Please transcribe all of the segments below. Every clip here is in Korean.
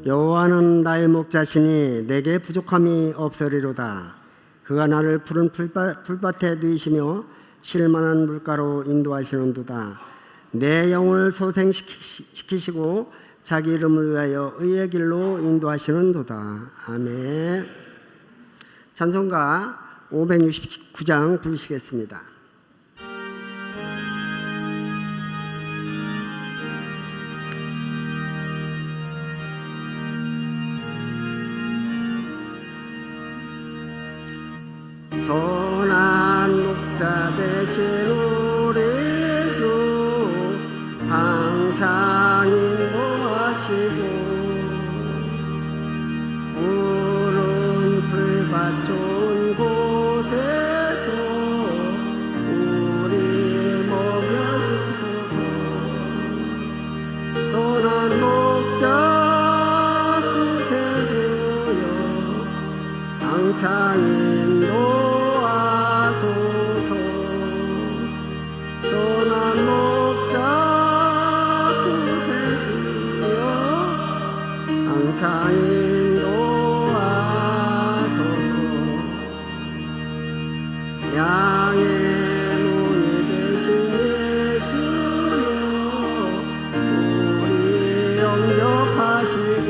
여호와는 나의 목자시니 내게 부족함이 없으리로다. 그가 나를 푸른 풀밭에 누이시며 쉴만한 물가로 인도하시는도다. 내 영혼을 소생시키시고 자기 이름을 위하여 의의 길로 인도하시는도다. 아멘. 찬송가 569장 부르시겠습니다. 선한 목자 되신 우리 주 항상 인도하시고 푸른 풀밭 좋은 곳에서 우리 먹여주소서. 선한 목자 구세주여 항상 인도하소서. 선한 목자 구세주여 항상 인도하소서. 양의 문이 되신 예수여 우리 영접하시고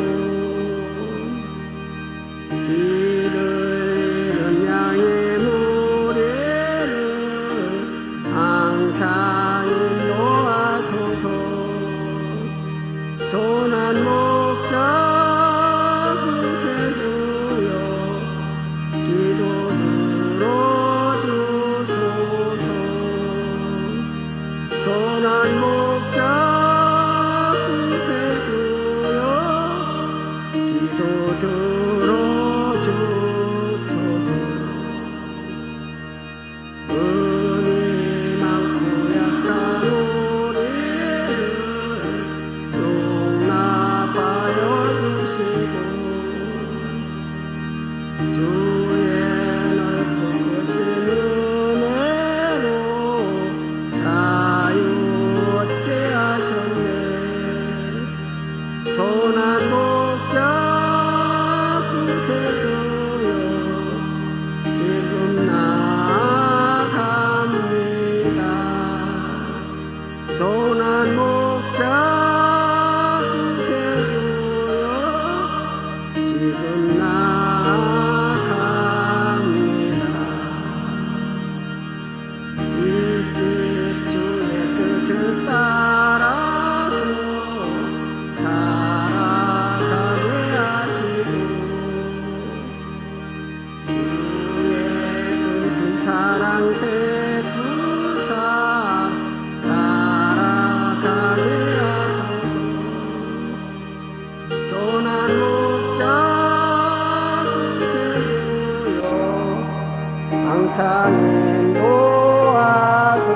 길을 잃은 양의 무리를 항상 인도하소서. 선한 목자 구세주여 기도 들어주소서. 선한 목자 구세주여 기도 들어주소서. 은이 많고 약한 우리를 용납하여 주시고 주의 넓고 크신 은혜로 자유 얻게 하셨네. 선한 목자 구세주여 지금 나아갑니다. 선한 목자 구세주여 지금 나아갑니다. 일찍 주의 뜻을 따라서 살아가게 하시고 주의 크신 사랑 베푸사 따라가게 하소서. 선한 목자 구세주여 항상 인도하소서.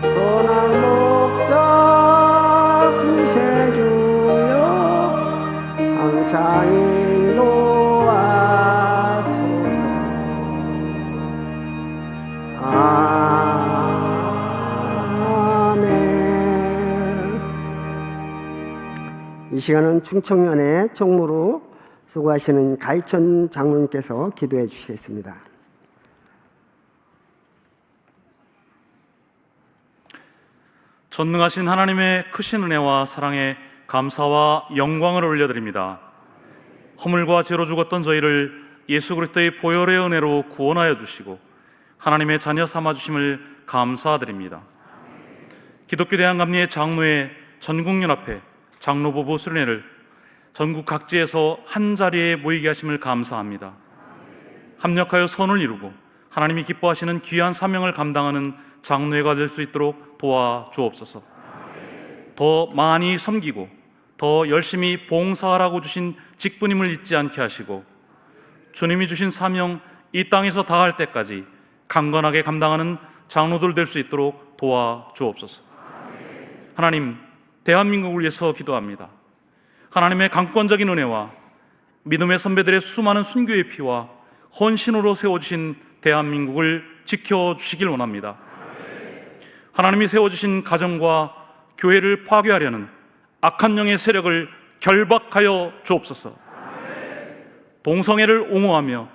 선한 목자 구세주여 항상 인도하소서. 아멘. 이 시간은 충청면의 총무로 수고하시는 가익천 장로님께서 기도해 주시겠습니다. 전능하신 하나님의 크신 은혜와 사랑에 감사와 영광을 올려드립니다. 허물과 죄로 죽었던 저희를 예수 그리스도의 보혈의 은혜로 구원하여 주시고 하나님의 자녀 삼아주심을 감사드립니다. 기독교 대한감리의 장로회 전국연합회 장로부부 수련회를 전국 각지에서 한자리에 모이게 하심을 감사합니다. 합력하여 선을 이루고 하나님이 기뻐하시는 귀한 사명을 감당하는 장로회가 될 수 있도록 도와주옵소서. 더 많이 섬기고 더 열심히 봉사하라고 주신 직분임을 잊지 않게 하시고 주님이 주신 사명 이 땅에서 다할 때까지 강건하게 감당하는 장로들 될 수 있도록 도와주옵소서. 하나님, 대한민국을 위해서 기도합니다. 하나님의 강권적인 은혜와 믿음의 선배들의 수많은 순교의 피와 헌신으로 세워주신 대한민국을 지켜주시길 원합니다. 하나님이 세워주신 가정과 교회를 파괴하려는 악한 영의 세력을 결박하여 주옵소서. 동성애를 옹호하며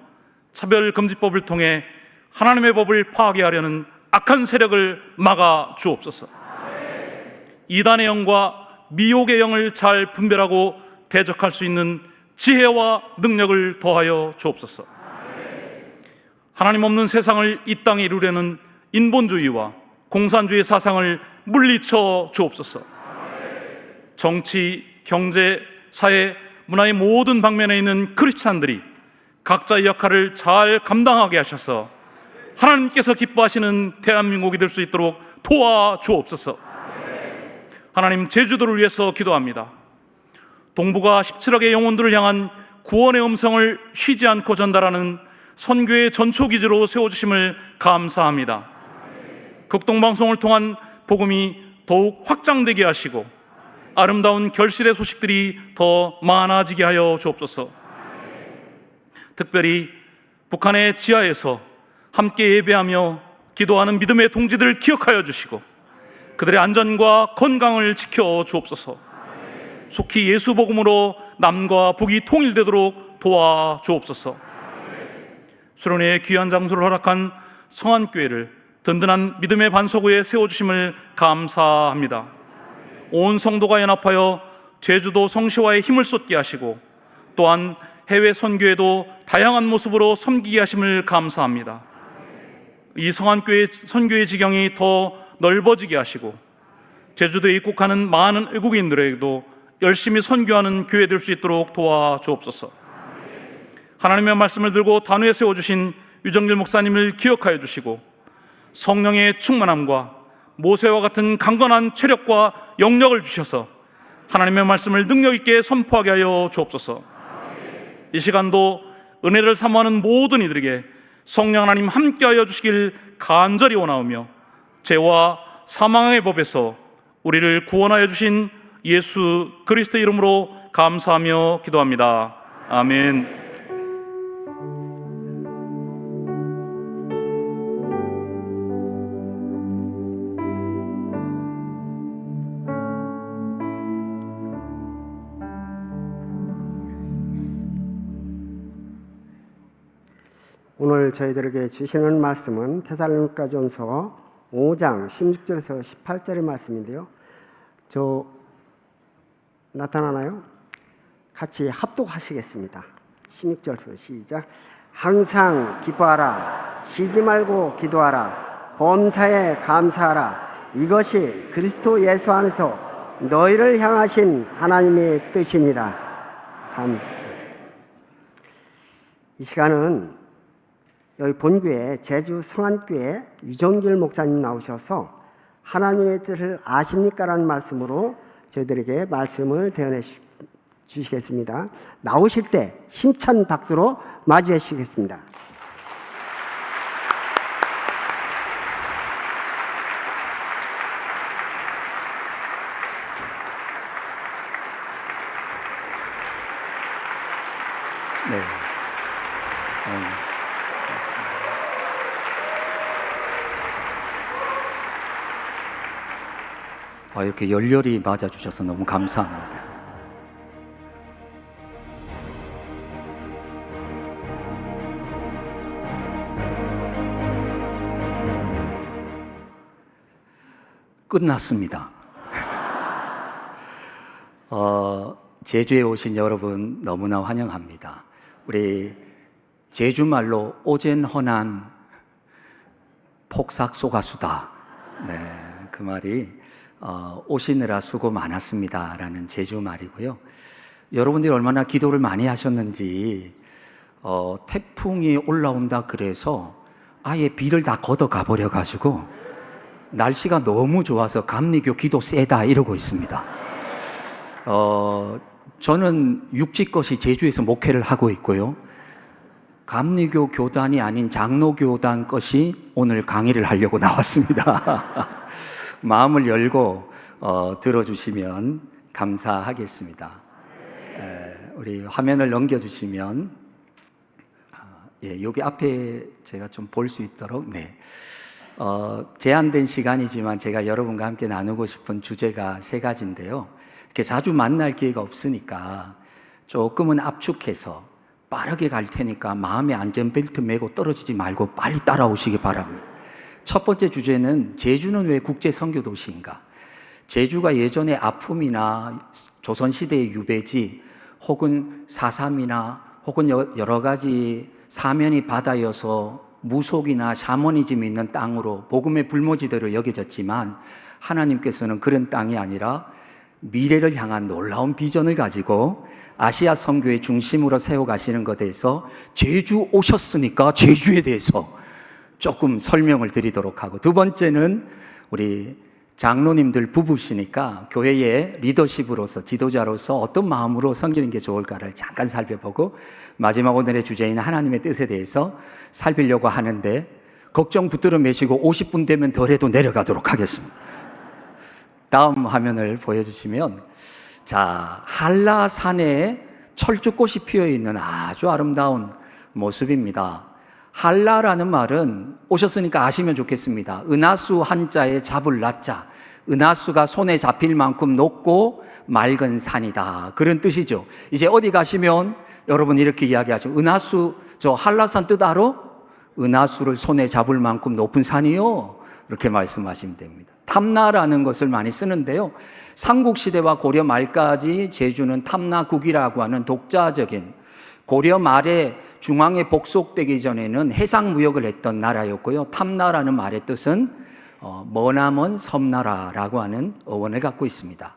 차별금지법을 통해 하나님의 법을 파괴하려는 악한 세력을 막아 주옵소서. 이단의 영과 미혹의 영을 잘 분별하고 대적할 수 있는 지혜와 능력을 더하여 주옵소서. 하나님 없는 세상을 이 땅에 이루려는 인본주의와 공산주의 사상을 물리쳐 주옵소서. 정치, 경제, 사회, 문화의 모든 방면에 있는 크리스찬들이 각자의 역할을 잘 감당하게 하셔서 하나님께서 기뻐하시는 대한민국이 될 수 있도록 도와주옵소서. 하나님, 제주도를 위해서 기도합니다. 동북아 17억의 영혼들을 향한 구원의 음성을 쉬지 않고 전달하는 선교의 전초기지로 세워주심을 감사합니다. 극동방송을 통한 복음이 더욱 확장되게 하시고 아름다운 결실의 소식들이 더 많아지게 하여 주옵소서. 특별히 북한의 지하에서 함께 예배하며 기도하는 믿음의 동지들을 기억하여 주시고 그들의 안전과 건강을 지켜 주옵소서. 속히 예수 복음으로 남과 북이 통일되도록 도와 주옵소서. 수련회의 귀한 장소를 허락한 성안교회를 든든한 믿음의 반석 위에 세워주심을 감사합니다. 온 성도가 연합하여 제주도 성시화에 힘을 쏟게 하시고 또한 해외 선교에도 다양한 모습으로 섬기게 하심을 감사합니다. 이 성안교회 선교의 지경이 더 넓어지게 하시고 제주도에 입국하는 많은 외국인들에게도 열심히 선교하는 교회 될 수 있도록 도와주옵소서. 하나님의 말씀을 들고 단위에 세워주신 유정길 목사님을 기억하여 주시고 성령의 충만함과 모세와 같은 강건한 체력과 영력을 주셔서 하나님의 말씀을 능력 있게 선포하게 하여 주옵소서. 이 시간도 은혜를 사모하는 모든 이들에게 성령 하나님 함께하여 주시길 간절히 원하오며 죄와 사망의 법에서 우리를 구원하여 주신 예수 그리스도의 이름으로 감사하며 기도합니다. 아멘. 오늘 저희들에게 주시는 말씀은 데살로니가전서 5장 16절에서 18절의 말씀인데요. 나타나나요? 같이 합독하시겠습니다. 16절부터 시작. 항상 기뻐하라. 쉬지 말고 기도하라. 범사에 감사하라. 이것이 그리스도 예수 안에서 너희를 향하신 하나님의 뜻이니라. 이 시간은 여기 본교회 제주 성안교회 유정길 목사님 나오셔서 하나님의 뜻을 아십니까? 라는 말씀으로 저희들에게 말씀을 대언해 주시겠습니다. 나오실 때 힘찬 박수로 맞이해 주시겠습니다. 네. 이렇게 열렬히 맞아주셔서 너무 감사합니다. 끝났습니다. 제주에 오신 여러분 너무나 환영합니다. 우리 제주말로 오젠헌한 폭삭 소가수다. 네, 그 말이 오시느라 수고 많았습니다 라는 제주 말이고요. 여러분들이 얼마나 기도를 많이 하셨는지 태풍이 올라온다 그래서 아예 비를 다 걷어가 버려 가지고 날씨가 너무 좋아서 감리교 기도 세다 이러고 있습니다. 저는 육지것이 제주에서 목회를 하고 있고요. 감리교 교단이 아닌 장로교단 것이 오늘 강의를 하려고 나왔습니다. 마음을 열고 들어주시면 감사하겠습니다. 우리 화면을 넘겨주시면 여기 앞에 제가 좀 볼 수 있도록 제한된 시간이지만 제가 여러분과 함께 나누고 싶은 주제가 세 가지인데요. 이렇게 자주 만날 기회가 없으니까 조금은 압축해서 빠르게 갈 테니까 마음의 안전벨트 메고 떨어지지 말고 빨리 따라오시기 바랍니다. 첫 번째 주제는 제주는 왜 국제 선교 도시인가? 제주가 예전에 아픔이나 조선시대의 유배지 혹은 4.3이나 혹은 여러 가지 사면이 바다여서 무속이나 샤머니즘이 있는 땅으로 복음의 불모지대로 여겨졌지만 하나님께서는 그런 땅이 아니라 미래를 향한 놀라운 비전을 가지고 아시아 선교의 중심으로 세워가시는 것에 대해서 제주 오셨으니까 제주에 대해서 조금 설명을 드리도록 하고, 두 번째는 우리 장로님들 부부시니까 교회의 리더십으로서 지도자로서 어떤 마음으로 섬기는 게 좋을까를 잠깐 살펴보고, 마지막 오늘의 주제인 하나님의 뜻에 대해서 살피려고 하는데 걱정 붙들어 매시고 50분 되면 덜해도 내려가도록 하겠습니다. 다음 화면을 보여주시면, 자, 한라산에 철쭉꽃이 피어있는 아주 아름다운 모습입니다. 한라라는 말은 오셨으니까 아시면 좋겠습니다. 은하수 한자에 잡을 라자, 은하수가 손에 잡힐 만큼 높고 맑은 산이다, 그런 뜻이죠. 이제 어디 가시면 여러분 이렇게 이야기하죠. 은하수, 저 한라산 뜻 알아? 은하수를 손에 잡을 만큼 높은 산이요, 이렇게 말씀하시면 됩니다. 탐나라는 것을 많이 쓰는데요, 삼국시대와 고려 말까지 제주는 탐나국이라고 하는 독자적인, 고려 말에 중앙에 복속되기 전에는 해상무역을 했던 나라였고요, 탐나라는 말의 뜻은 머나먼 섬나라라고 하는 어원을 갖고 있습니다.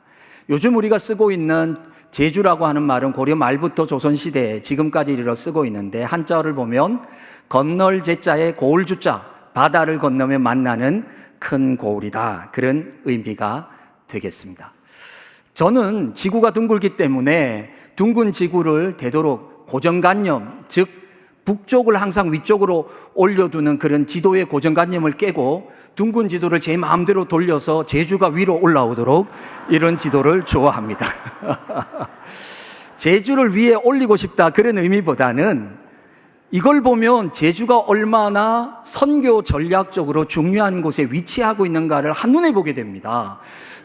요즘 우리가 쓰고 있는 제주라고 하는 말은 고려 말부터 조선시대 지금까지 이르러 쓰고 있는데, 한자어를 보면 건널 제자에 고을 주자, 바다를 건너면 만나는 큰 고을이다, 그런 의미가 되겠습니다. 저는 지구가 둥글기 때문에 둥근 지구를 되도록 고정관념, 즉 북쪽을 항상 위쪽으로 올려두는 그런 지도의 고정관념을 깨고 둥근 지도를 제 마음대로 돌려서 제주가 위로 올라오도록 이런 지도를 좋아합니다. 제주를 위에 올리고 싶다, 그런 의미보다는 이걸 보면 제주가 얼마나 선교 전략적으로 중요한 곳에 위치하고 있는가를 한눈에 보게 됩니다.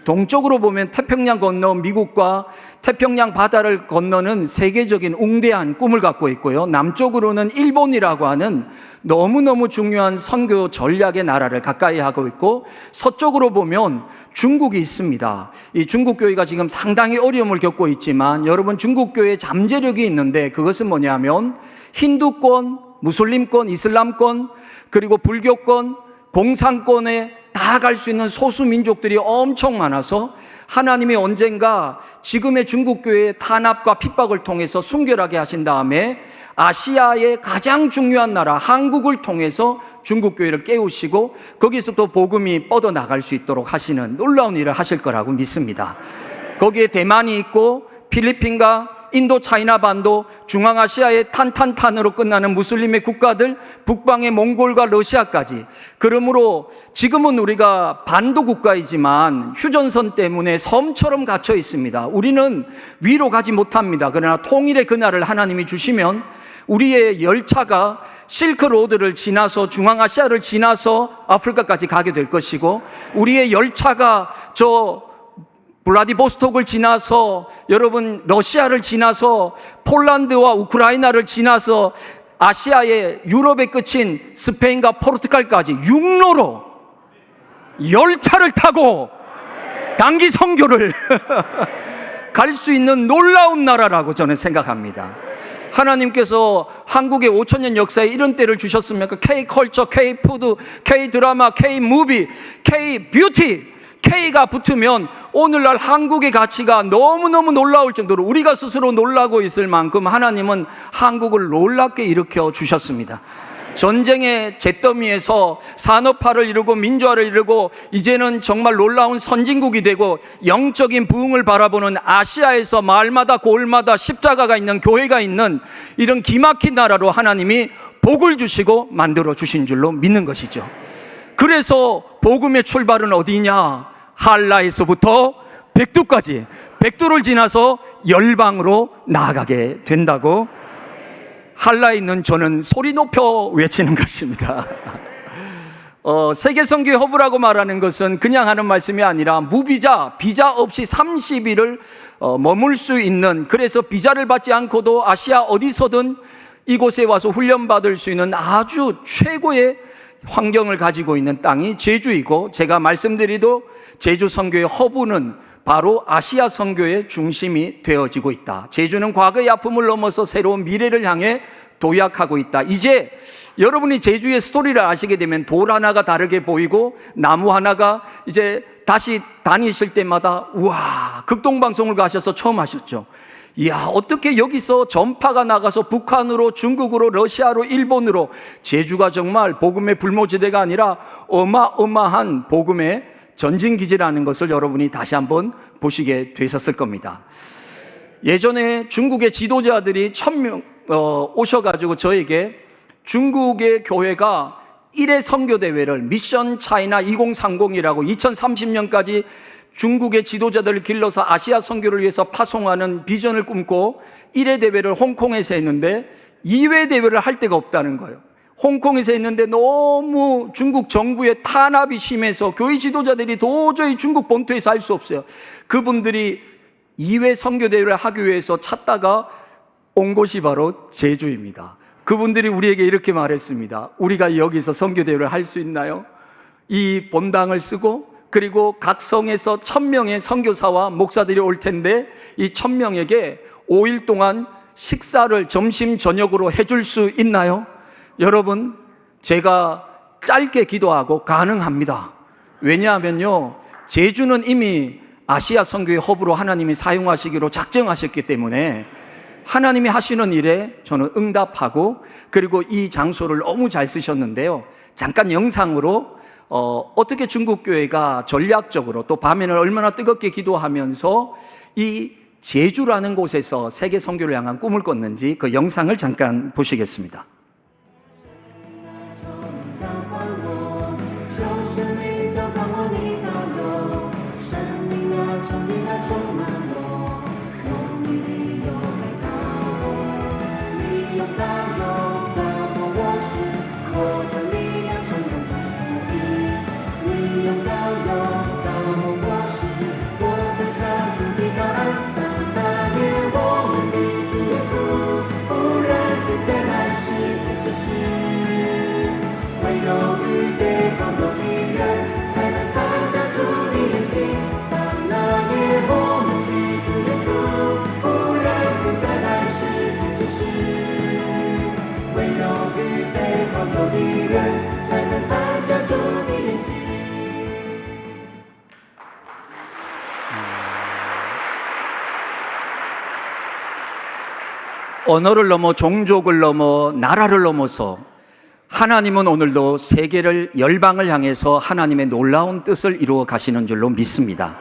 동쪽으로 보면 태평양 건너 미국과 태평양 바다를 건너는 세계적인 웅대한 꿈을 갖고 있고요, 남쪽으로는 일본이라고 하는 너무너무 중요한 선교 전략의 나라를 가까이 하고 있고, 서쪽으로 보면 중국이 있습니다. 이 중국 교회가 지금 상당히 어려움을 겪고 있지만, 여러분 중국 교회에 잠재력이 있는데 그것은 뭐냐면 힌두권, 무슬림권, 이슬람권, 그리고 불교권, 공산권에 다 갈 수 있는 소수 민족들이 엄청 많아서 하나님이 언젠가 지금의 중국교회의 탄압과 핍박을 통해서 순결하게 하신 다음에 아시아의 가장 중요한 나라 한국을 통해서 중국교회를 깨우시고 거기서부터 복음이 뻗어나갈 수 있도록 하시는 놀라운 일을 하실 거라고 믿습니다. 거기에 대만이 있고 필리핀과 인도 차이나 반도, 중앙아시아의 탄탄탄으로 끝나는 무슬림의 국가들, 북방의 몽골과 러시아까지. 그러므로 지금은 우리가 반도 국가이지만 휴전선 때문에 섬처럼 갇혀 있습니다. 우리는 위로 가지 못합니다. 그러나 통일의 그날을 하나님이 주시면 우리의 열차가 실크로드를 지나서 중앙아시아를 지나서 아프리카까지 가게 될 것이고, 우리의 열차가 저 블라디보스톡을 지나서 여러분 러시아를 지나서 폴란드와 우크라이나를 지나서 아시아의 유럽의 끝인 스페인과 포르투갈까지 육로로 열차를 타고 단기 선교를 갈 수 있는 놀라운 나라라고 저는 생각합니다. 하나님께서 한국의 5,000년 역사에 이런 때를 주셨습니까? K-컬처, K-푸드, K-드라마, K-무비, K-뷰티, K가 붙으면 오늘날 한국의 가치가 너무너무 놀라울 정도로 우리가 스스로 놀라고 있을 만큼 하나님은 한국을 놀랍게 일으켜 주셨습니다. 전쟁의 잿더미에서 산업화를 이루고 민주화를 이루고 이제는 정말 놀라운 선진국이 되고 영적인 부흥을 바라보는 아시아에서 마을마다 고을마다 십자가가 있는 교회가 있는 이런 기막힌 나라로 하나님이 복을 주시고 만들어 주신 줄로 믿는 것이죠. 그래서 복음의 출발은 어디냐? 한라에서부터 백두까지, 백두를 지나서 열방으로 나아가게 된다고 한라에 있는 저는 소리 높여 외치는 것입니다. 세계 선교의 허브라고 말하는 것은 그냥 하는 말씀이 아니라 무비자, 비자 없이 30일을 머물 수 있는, 그래서 비자를 받지 않고도 아시아 어디서든 이곳에 와서 훈련받을 수 있는 아주 최고의 환경을 가지고 있는 땅이 제주이고, 제가 말씀드리도 제주 선교의 허브는 바로 아시아 선교의 중심이 되어지고 있다. 제주는 과거의 아픔을 넘어서 새로운 미래를 향해 도약하고 있다. 이제 여러분이 제주의 스토리를 아시게 되면 돌 하나가 다르게 보이고 나무 하나가 이제 다시 다니실 때마다 우와, 극동방송을 가셔서 처음 하셨죠. 이야, 어떻게 여기서 전파가 나가서 북한으로, 중국으로, 러시아로, 일본으로, 제주가 정말 복음의 불모지대가 아니라 어마어마한 복음의 전진기지라는 것을 여러분이 다시 한번 보시게 되셨을 겁니다. 예전에 중국의 지도자들이 1000명 오셔가지고 저에게 중국의 교회가 1회 선교대회를 미션 차이나 2030이라고 2030년까지 중국의 지도자들을 길러서 아시아 선교를 위해서 파송하는 비전을 꿈고 1회 대회를 홍콩에서 했는데 2회 대회를 할 데가 없다는 거예요. 홍콩에서 했는데 너무 중국 정부의 탄압이 심해서 교회 지도자들이 도저히 중국 본토에서 할 수 없어요. 그분들이 2회 선교대회를 하기 위해서 찾다가 온 곳이 바로 제주입니다. 그분들이 우리에게 이렇게 말했습니다. 우리가 여기서 선교대회를 할 수 있나요? 이 본당을 쓰고, 그리고 각 성에서 1000명의 선교사와 목사들이 올 텐데 이 1000명에게 5일 동안 식사를 점심 저녁으로 해줄 수 있나요? 여러분, 제가 짧게 기도하고 가능합니다. 왜냐하면요, 제주는 이미 아시아 선교의 허브로 하나님이 사용하시기로 작정하셨기 때문에 하나님이 하시는 일에 저는 응답하고, 그리고 이 장소를 너무 잘 쓰셨는데요, 잠깐 영상으로 어떻게 중국 교회가 전략적으로 또 밤에는 얼마나 뜨겁게 기도하면서 이 제주라는 곳에서 세계 선교를 향한 꿈을 꿨는지 그 영상을 잠깐 보시겠습니다. 언어를 넘어 종족을 넘어 나라를 넘어서 하나님은 오늘도 세계를, 열방을 향해서 하나님의 놀라운 뜻을 이루어 가시는 줄로 믿습니다.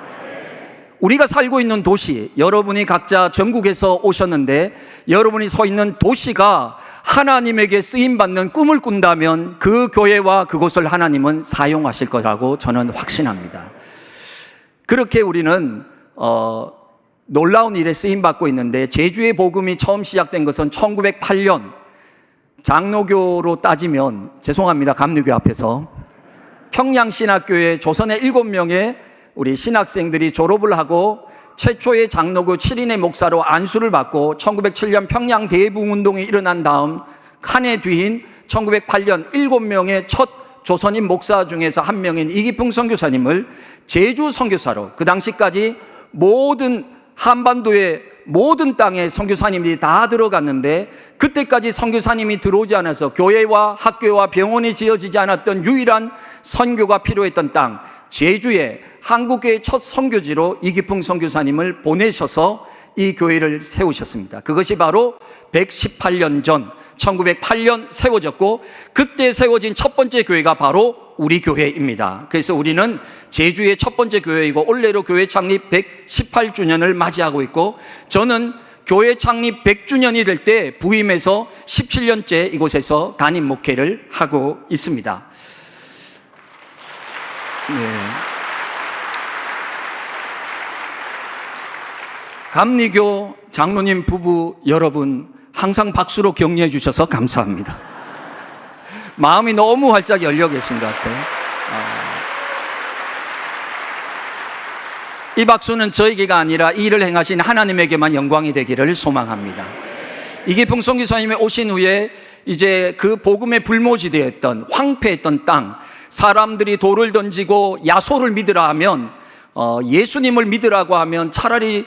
우리가 살고 있는 도시, 여러분이 각자 전국에서 오셨는데 여러분이 서 있는 도시가 하나님에게 쓰임받는 꿈을 꾼다면 그 교회와 그곳을 하나님은 사용하실 거라고 저는 확신합니다. 그렇게 우리는 놀라운 일에 쓰임받고 있는데, 제주의 복음이 처음 시작된 것은 1908년, 장로교로 따지면, 죄송합니다, 감리교 앞에서 평양신학교에 조선의 7명의 우리 신학생들이 졸업을 하고 최초의 장로교 7인의 목사로 안수를 받고 1907년 평양 대붕운동이 일어난 다음 한 해 뒤인 1908년 7명의 첫 조선인 목사 중에서 한 명인 이기풍 선교사님을 제주 선교사로, 그 당시까지 모든 한반도의 모든 땅에 선교사님들이 다 들어갔는데 그때까지 선교사님이 들어오지 않아서 교회와 학교와 병원이 지어지지 않았던 유일한 선교가 필요했던 땅, 제주에 한국교회 첫 선교지로 이기풍 선교사님을 보내셔서 이 교회를 세우셨습니다. 그것이 바로 118년 전 1908년 세워졌고, 그때 세워진 첫 번째 교회가 바로 우리 교회입니다. 그래서 우리는 제주의 첫 번째 교회이고 올해로 교회 창립 118주년을 맞이하고 있고, 저는 교회 창립 100주년이 될 때 부임해서 17년째 이곳에서 담임 목회를 하고 있습니다. 네. 감리교 장로님 부부 여러분, 항상 박수로 격려해 주셔서 감사합니다. 마음이 너무 활짝 열려 계신 것 같아요. 이 박수는 저에게가 아니라 이 일을 행하신 하나님에게만 영광이 되기를 소망합니다. 이기풍 선교사님이 오신 후에 이제 그 복음의 불모지되었던 황폐했던 땅, 사람들이 돌을 던지고 야소를 믿으라 하면 예수님을 믿으라고 하면 차라리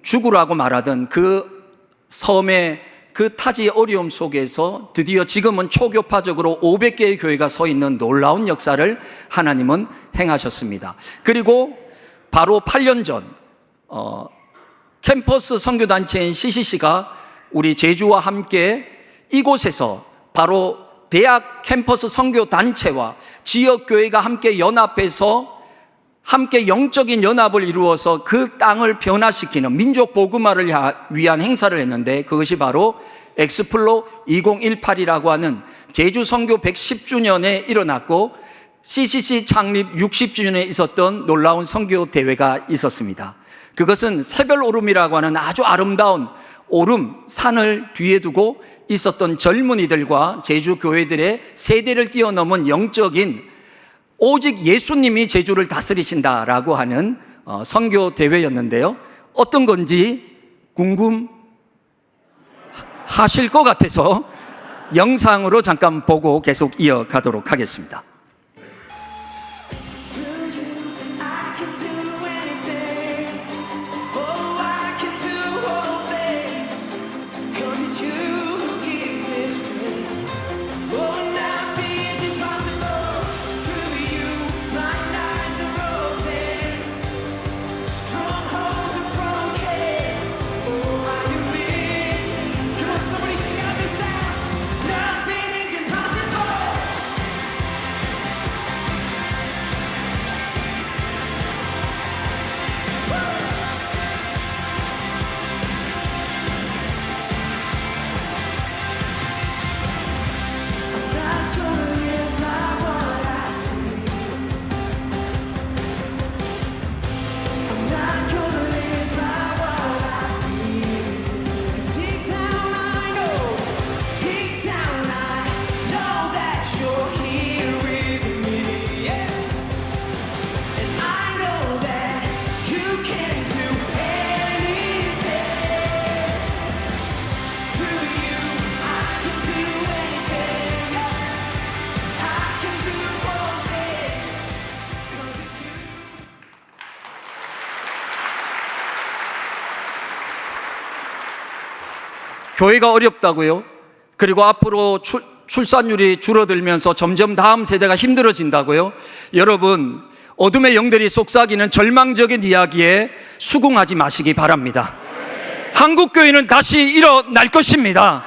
죽으라고 말하던 그 섬의 그 타지의 어려움 속에서 드디어 지금은 초교파적으로 500개의 교회가 서 있는 놀라운 역사를 하나님은 행하셨습니다. 그리고 바로 8년 전 캠퍼스 선교단체인 CCC가 우리 제주와 함께 이곳에서 바로 대학 캠퍼스 선교단체와 지역교회가 함께 연합해서 함께 영적인 연합을 이루어서 그 땅을 변화시키는 민족 복음화를 위한 행사를 했는데, 그것이 바로 엑스플로 2018이라고 하는 제주 선교 110주년에 일어났고 CCC 창립 60주년에 있었던 놀라운 선교 대회가 있었습니다. 그것은 새별 오름이라고 하는 아주 아름다운 오름, 산을 뒤에 두고 있었던 젊은이들과 제주 교회들의 세대를 뛰어넘은 영적인, 오직 예수님이 제주를 다스리신다라고 하는 선교 대회였는데요. 어떤 건지 궁금하실 것 같아서 영상으로 잠깐 보고 계속 이어가도록 하겠습니다. 교회가 어렵다고요? 그리고 앞으로 출산율이 줄어들면서 점점 다음 세대가 힘들어진다고요? 여러분, 어둠의 영들이 속삭이는 절망적인 이야기에 수긍하지 마시기 바랍니다. 한국교회는 다시 일어날 것입니다.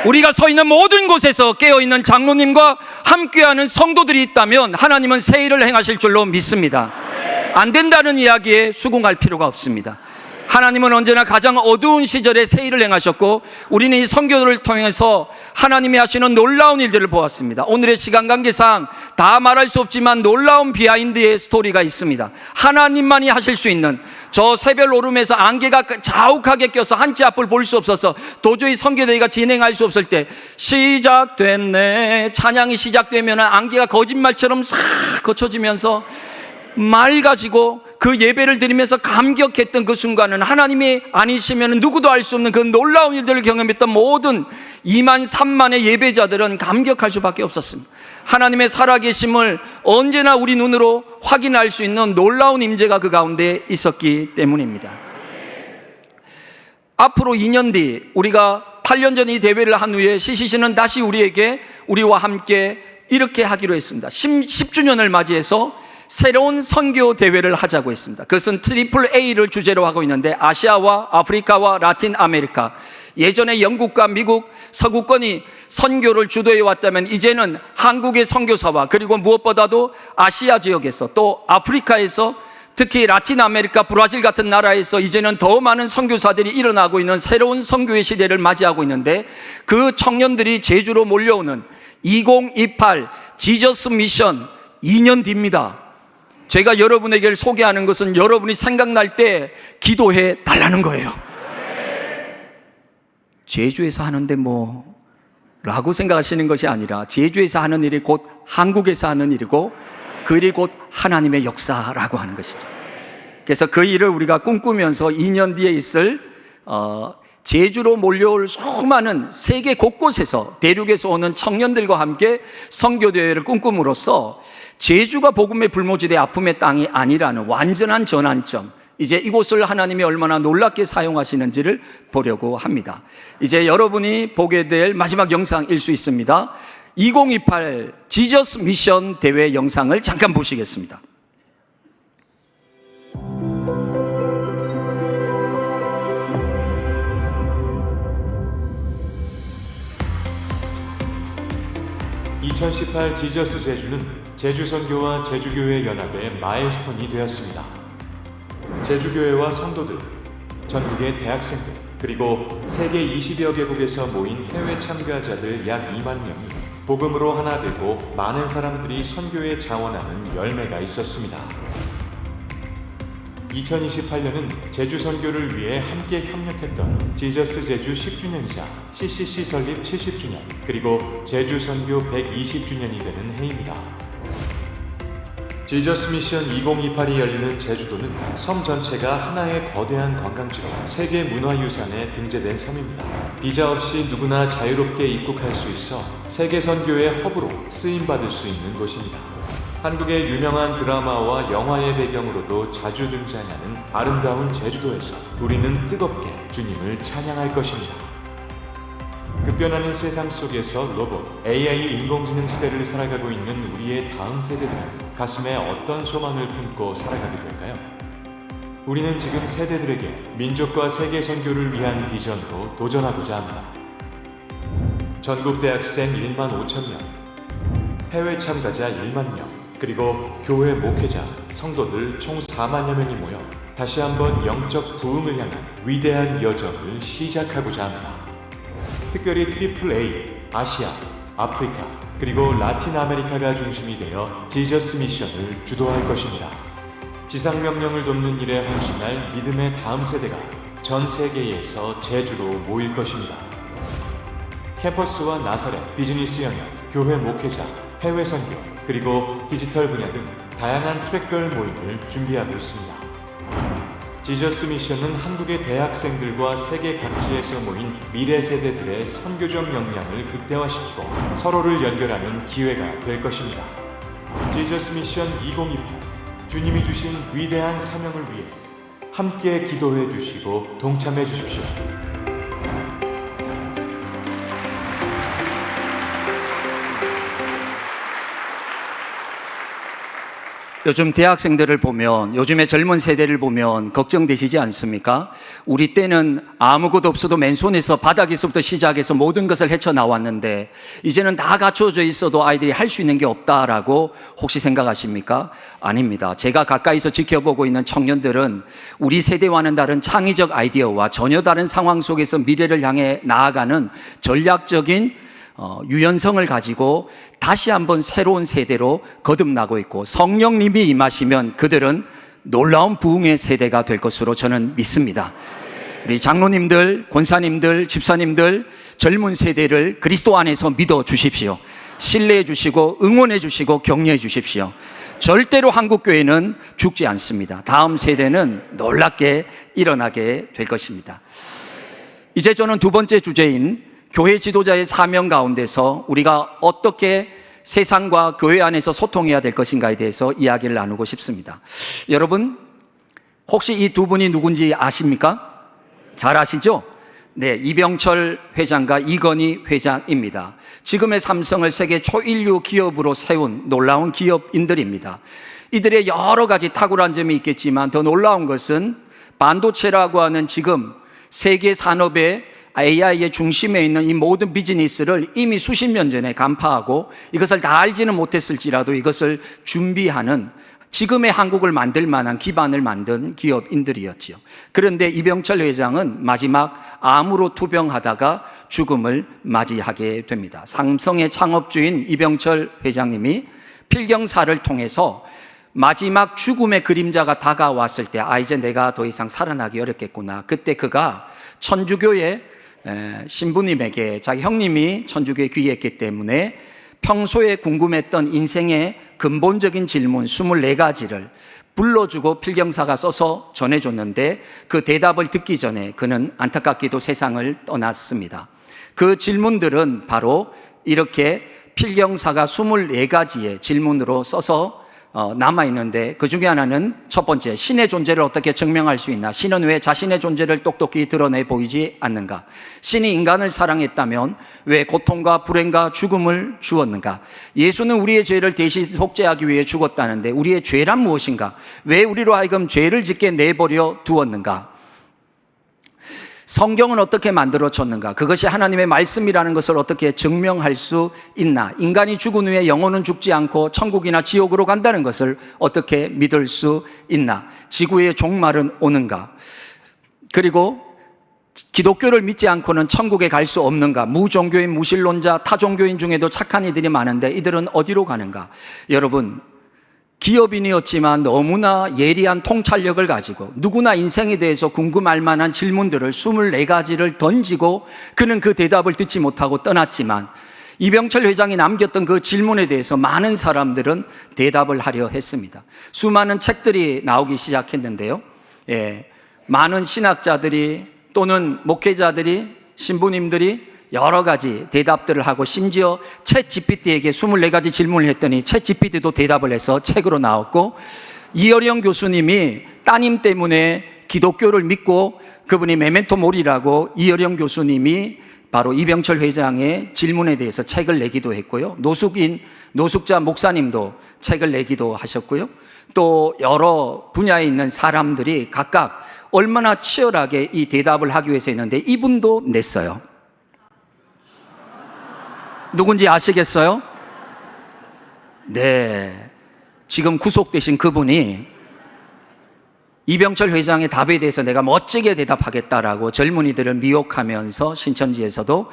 우리가 서 있는 모든 곳에서 깨어있는 장로님과 함께하는 성도들이 있다면 하나님은 새 일을 행하실 줄로 믿습니다. 안 된다는 이야기에 수긍할 필요가 없습니다. 하나님은 언제나 가장 어두운 시절에 새 일을 행하셨고, 우리는 이 선교를 통해서 하나님이 하시는 놀라운 일들을 보았습니다. 오늘의 시간 관계상 다 말할 수 없지만 놀라운 비하인드의 스토리가 있습니다. 하나님만이 하실 수 있는, 저 새별 오름에서 안개가 자욱하게 껴서 한치 앞을 볼 수 없어서 도저히 선교대회가 진행할 수 없을 때 시작됐네, 찬양이 시작되면 안개가 거짓말처럼 싹 거쳐지면서 맑아지고 그 예배를 드리면서 감격했던 그 순간은 하나님이 아니시면 누구도 알 수 없는 그 놀라운 일들을 경험했던 모든 2만 3만의 예배자들은 감격할 수밖에 없었습니다. 하나님의 살아계심을 언제나 우리 눈으로 확인할 수 있는 놀라운 임재가 그 가운데 있었기 때문입니다. 앞으로 2년 뒤, 우리가 8년 전 이 대회를 한 후에 CCC는 다시 우리와 함께 이렇게 하기로 했습니다. 10주년을 맞이해서 새로운 선교 대회를 하자고 했습니다. 그것은 트리플 A를 주제로 하고 있는데, 아시아와 아프리카와 라틴 아메리카, 예전에 영국과 미국 서구권이 선교를 주도해 왔다면 이제는 한국의 선교사와, 그리고 무엇보다도 아시아 지역에서, 또 아프리카에서, 특히 라틴 아메리카, 브라질 같은 나라에서 이제는 더 많은 선교사들이 일어나고 있는 새로운 선교의 시대를 맞이하고 있는데, 그 청년들이 제주로 몰려오는 2028 지저스 미션 2년 뒤입니다. 제가 여러분에게 소개하는 것은 여러분이 생각날 때 기도해 달라는 거예요. 제주에서 하는데 뭐 라고 생각하시는 것이 아니라 제주에서 하는 일이 곧 한국에서 하는 일이고 그 일이 곧 하나님의 역사라고 하는 것이죠. 그래서 그 일을 우리가 꿈꾸면서 2년 뒤에 있을 제주로 몰려올 수많은 세계 곳곳에서 대륙에서 오는 청년들과 함께 선교대회를 꿈꿈으로써 제주가 복음의 불모지대 아픔의 땅이 아니라는 완전한 전환점, 이제 이곳을 하나님이 얼마나 놀랍게 사용하시는지를 보려고 합니다. 이제 여러분이 보게 될 마지막 영상일 수 있습니다. 2028 지저스 미션 대회 영상을 잠깐 보시겠습니다. (2018) 지저스 제주는 제주선교와 제주교회 연합의 마일스톤이 되었습니다. 제주교회와 성도들, 전국의 대학생들, 그리고 세계 20여 개국에서 모인 해외 참가자들 약 2만 명이 복음으로 하나 되고 많은 사람들이 선교에 자원하는 열매가 있었습니다. 2028년은 제주 선교를 위해 함께 협력했던 지저스 제주 10주년이자 CCC 설립 70주년, 그리고 제주 선교 120주년이 되는 해입니다. 지저스 미션 2028이 열리는 제주도는 섬 전체가 하나의 거대한 관광지로 세계 문화유산에 등재된 섬입니다. 비자 없이 누구나 자유롭게 입국할 수 있어 세계 선교의 허브로 쓰임받을 수 있는 곳입니다. 한국의 유명한 드라마와 영화의 배경으로도 자주 등장하는 아름다운 제주도에서 우리는 뜨겁게 주님을 찬양할 것입니다. 급변하는 세상 속에서 로봇, AI 인공지능 시대를 살아가고 있는 우리의 다음 세대들은 가슴에 어떤 소망을 품고 살아가게 될까요? 우리는 지금 세대들에게 민족과 세계 선교를 위한 비전으로 도전하고자 합니다. 전국 대학생 1만 5천 명, 해외 참가자 1만 명, 그리고 교회 목회자, 성도들 총 4만여 명이 모여 다시 한번 영적 부흥을 향한 위대한 여정을 시작하고자 합니다. 특별히 트리플 A, 아시아, 아프리카, 그리고 라틴 아메리카가 중심이 되어 지저스 미션을 주도할 것입니다. 지상명령을 돕는 일에 헌신할 믿음의 다음 세대가 전 세계에서 제주로 모일 것입니다. 캠퍼스와 나사렛, 비즈니스 영역, 교회 목회자, 해외 선교, 그리고 디지털 분야 등 다양한 트랙별 모임을 준비하고 있습니다. 지저스 미션은 한국의 대학생들과 세계 각지에서 모인 미래 세대들의 선교적 역량을 극대화시키고 서로를 연결하는 기회가 될 것입니다. 지저스 미션 2028, 주님이 주신 위대한 사명을 위해 함께 기도해 주시고 동참해 주십시오. 요즘 대학생들을 보면, 요즘의 젊은 세대를 보면 걱정되시지 않습니까? 우리 때는 아무것도 없어도 맨손에서 바닥에서부터 시작해서 모든 것을 헤쳐나왔는데 이제는 다 갖춰져 있어도 아이들이 할 수 있는 게 없다라고 혹시 생각하십니까? 아닙니다. 제가 가까이서 지켜보고 있는 청년들은 우리 세대와는 다른 창의적 아이디어와 전혀 다른 상황 속에서 미래를 향해 나아가는 전략적인 유연성을 가지고 다시 한번 새로운 세대로 거듭나고 있고, 성령님이 임하시면 그들은 놀라운 부흥의 세대가 될 것으로 저는 믿습니다. 우리 장로님들, 권사님들, 집사님들, 젊은 세대를 그리스도 안에서 믿어 주십시오. 신뢰해 주시고 응원해 주시고 격려해 주십시오. 절대로 한국교회는 죽지 않습니다. 다음 세대는 놀랍게 일어나게 될 것입니다. 이제 저는 두 번째 주제인 교회 지도자의 사명 가운데서 우리가 어떻게 세상과 교회 안에서 소통해야 될 것인가에 대해서 이야기를 나누고 싶습니다. 여러분, 혹시 이 두 분이 누군지 아십니까? 잘 아시죠? 네, 이병철 회장과 이건희 회장입니다. 지금의 삼성을 세계 초인류 기업으로 세운 놀라운 기업인들입니다. 이들의 여러 가지 탁월한 점이 있겠지만 더 놀라운 것은 반도체라고 하는 지금 세계 산업의 AI의 중심에 있는 이 모든 비즈니스를 이미 수십 년 전에 간파하고 이것을 다 알지는 못했을지라도 이것을 준비하는 지금의 한국을 만들 만한 기반을 만든 기업인들이었지요. 그런데 이병철 회장은 마지막 암으로 투병하다가 죽음을 맞이하게 됩니다. 삼성의 창업주인 이병철 회장님이 필경사를 통해서 마지막 죽음의 그림자가 다가왔을 때 이제 내가 더 이상 살아나기 어렵겠구나. 그때 그가 천주교의 신부님에게 자기 형님이 천주교에 귀했기 때문에 평소에 궁금했던 인생의 근본적인 질문 24가지를 불러주고 필경사가 써서 전해줬는데 그 대답을 듣기 전에 그는 안타깝게도 세상을 떠났습니다. 그 질문들은 바로 이렇게 필경사가 24가지의 질문으로 써서 남아있는데 그 중에 하나는 첫 번째, 신의 존재를 어떻게 증명할 수 있나? 신은 왜 자신의 존재를 똑똑히 드러내 보이지 않는가? 신이 인간을 사랑했다면 왜 고통과 불행과 죽음을 주었는가? 예수는 우리의 죄를 대신 속죄하기 위해 죽었다는데 우리의 죄란 무엇인가? 왜 우리로 하여금 죄를 짓게 내버려 두었는가? 성경은 어떻게 만들어졌는가? 그것이 하나님의 말씀이라는 것을 어떻게 증명할 수 있나? 인간이 죽은 후에 영혼은 죽지 않고 천국이나 지옥으로 간다는 것을 어떻게 믿을 수 있나? 지구의 종말은 오는가? 그리고 기독교를 믿지 않고는 천국에 갈 수 없는가? 무종교인, 무신론자, 타종교인 중에도 착한 이들이 많은데 이들은 어디로 가는가? 여러분, 기업인이었지만 너무나 예리한 통찰력을 가지고 누구나 인생에 대해서 궁금할 만한 질문들을 24가지를 던지고 그는 그 대답을 듣지 못하고 떠났지만 이병철 회장이 남겼던 그 질문에 대해서 많은 사람들은 대답을 하려 했습니다. 수많은 책들이 나오기 시작했는데요. 많은 신학자들이 또는 목회자들이, 신부님들이 여러 가지 대답들을 하고 심지어 챗 GPT에게 24가지 질문을 했더니 챗 GPT도 대답을 해서 책으로 나왔고, 이어령 교수님이 따님 때문에 기독교를 믿고 그분이 메멘토 모리라고 이어령 교수님이 바로 이병철 회장의 질문에 대해서 책을 내기도 했고요. 노숙자 목사님도 책을 내기도 하셨고요. 또 여러 분야에 있는 사람들이 각각 얼마나 치열하게 이 대답을 하기 위해서 했는데 이분도 냈어요. 누군지 아시겠어요? 네. 지금 구속되신 그분이 이병철 회장의 답에 대해서 내가 멋지게 대답하겠다라고 젊은이들을 미혹하면서 신천지에서도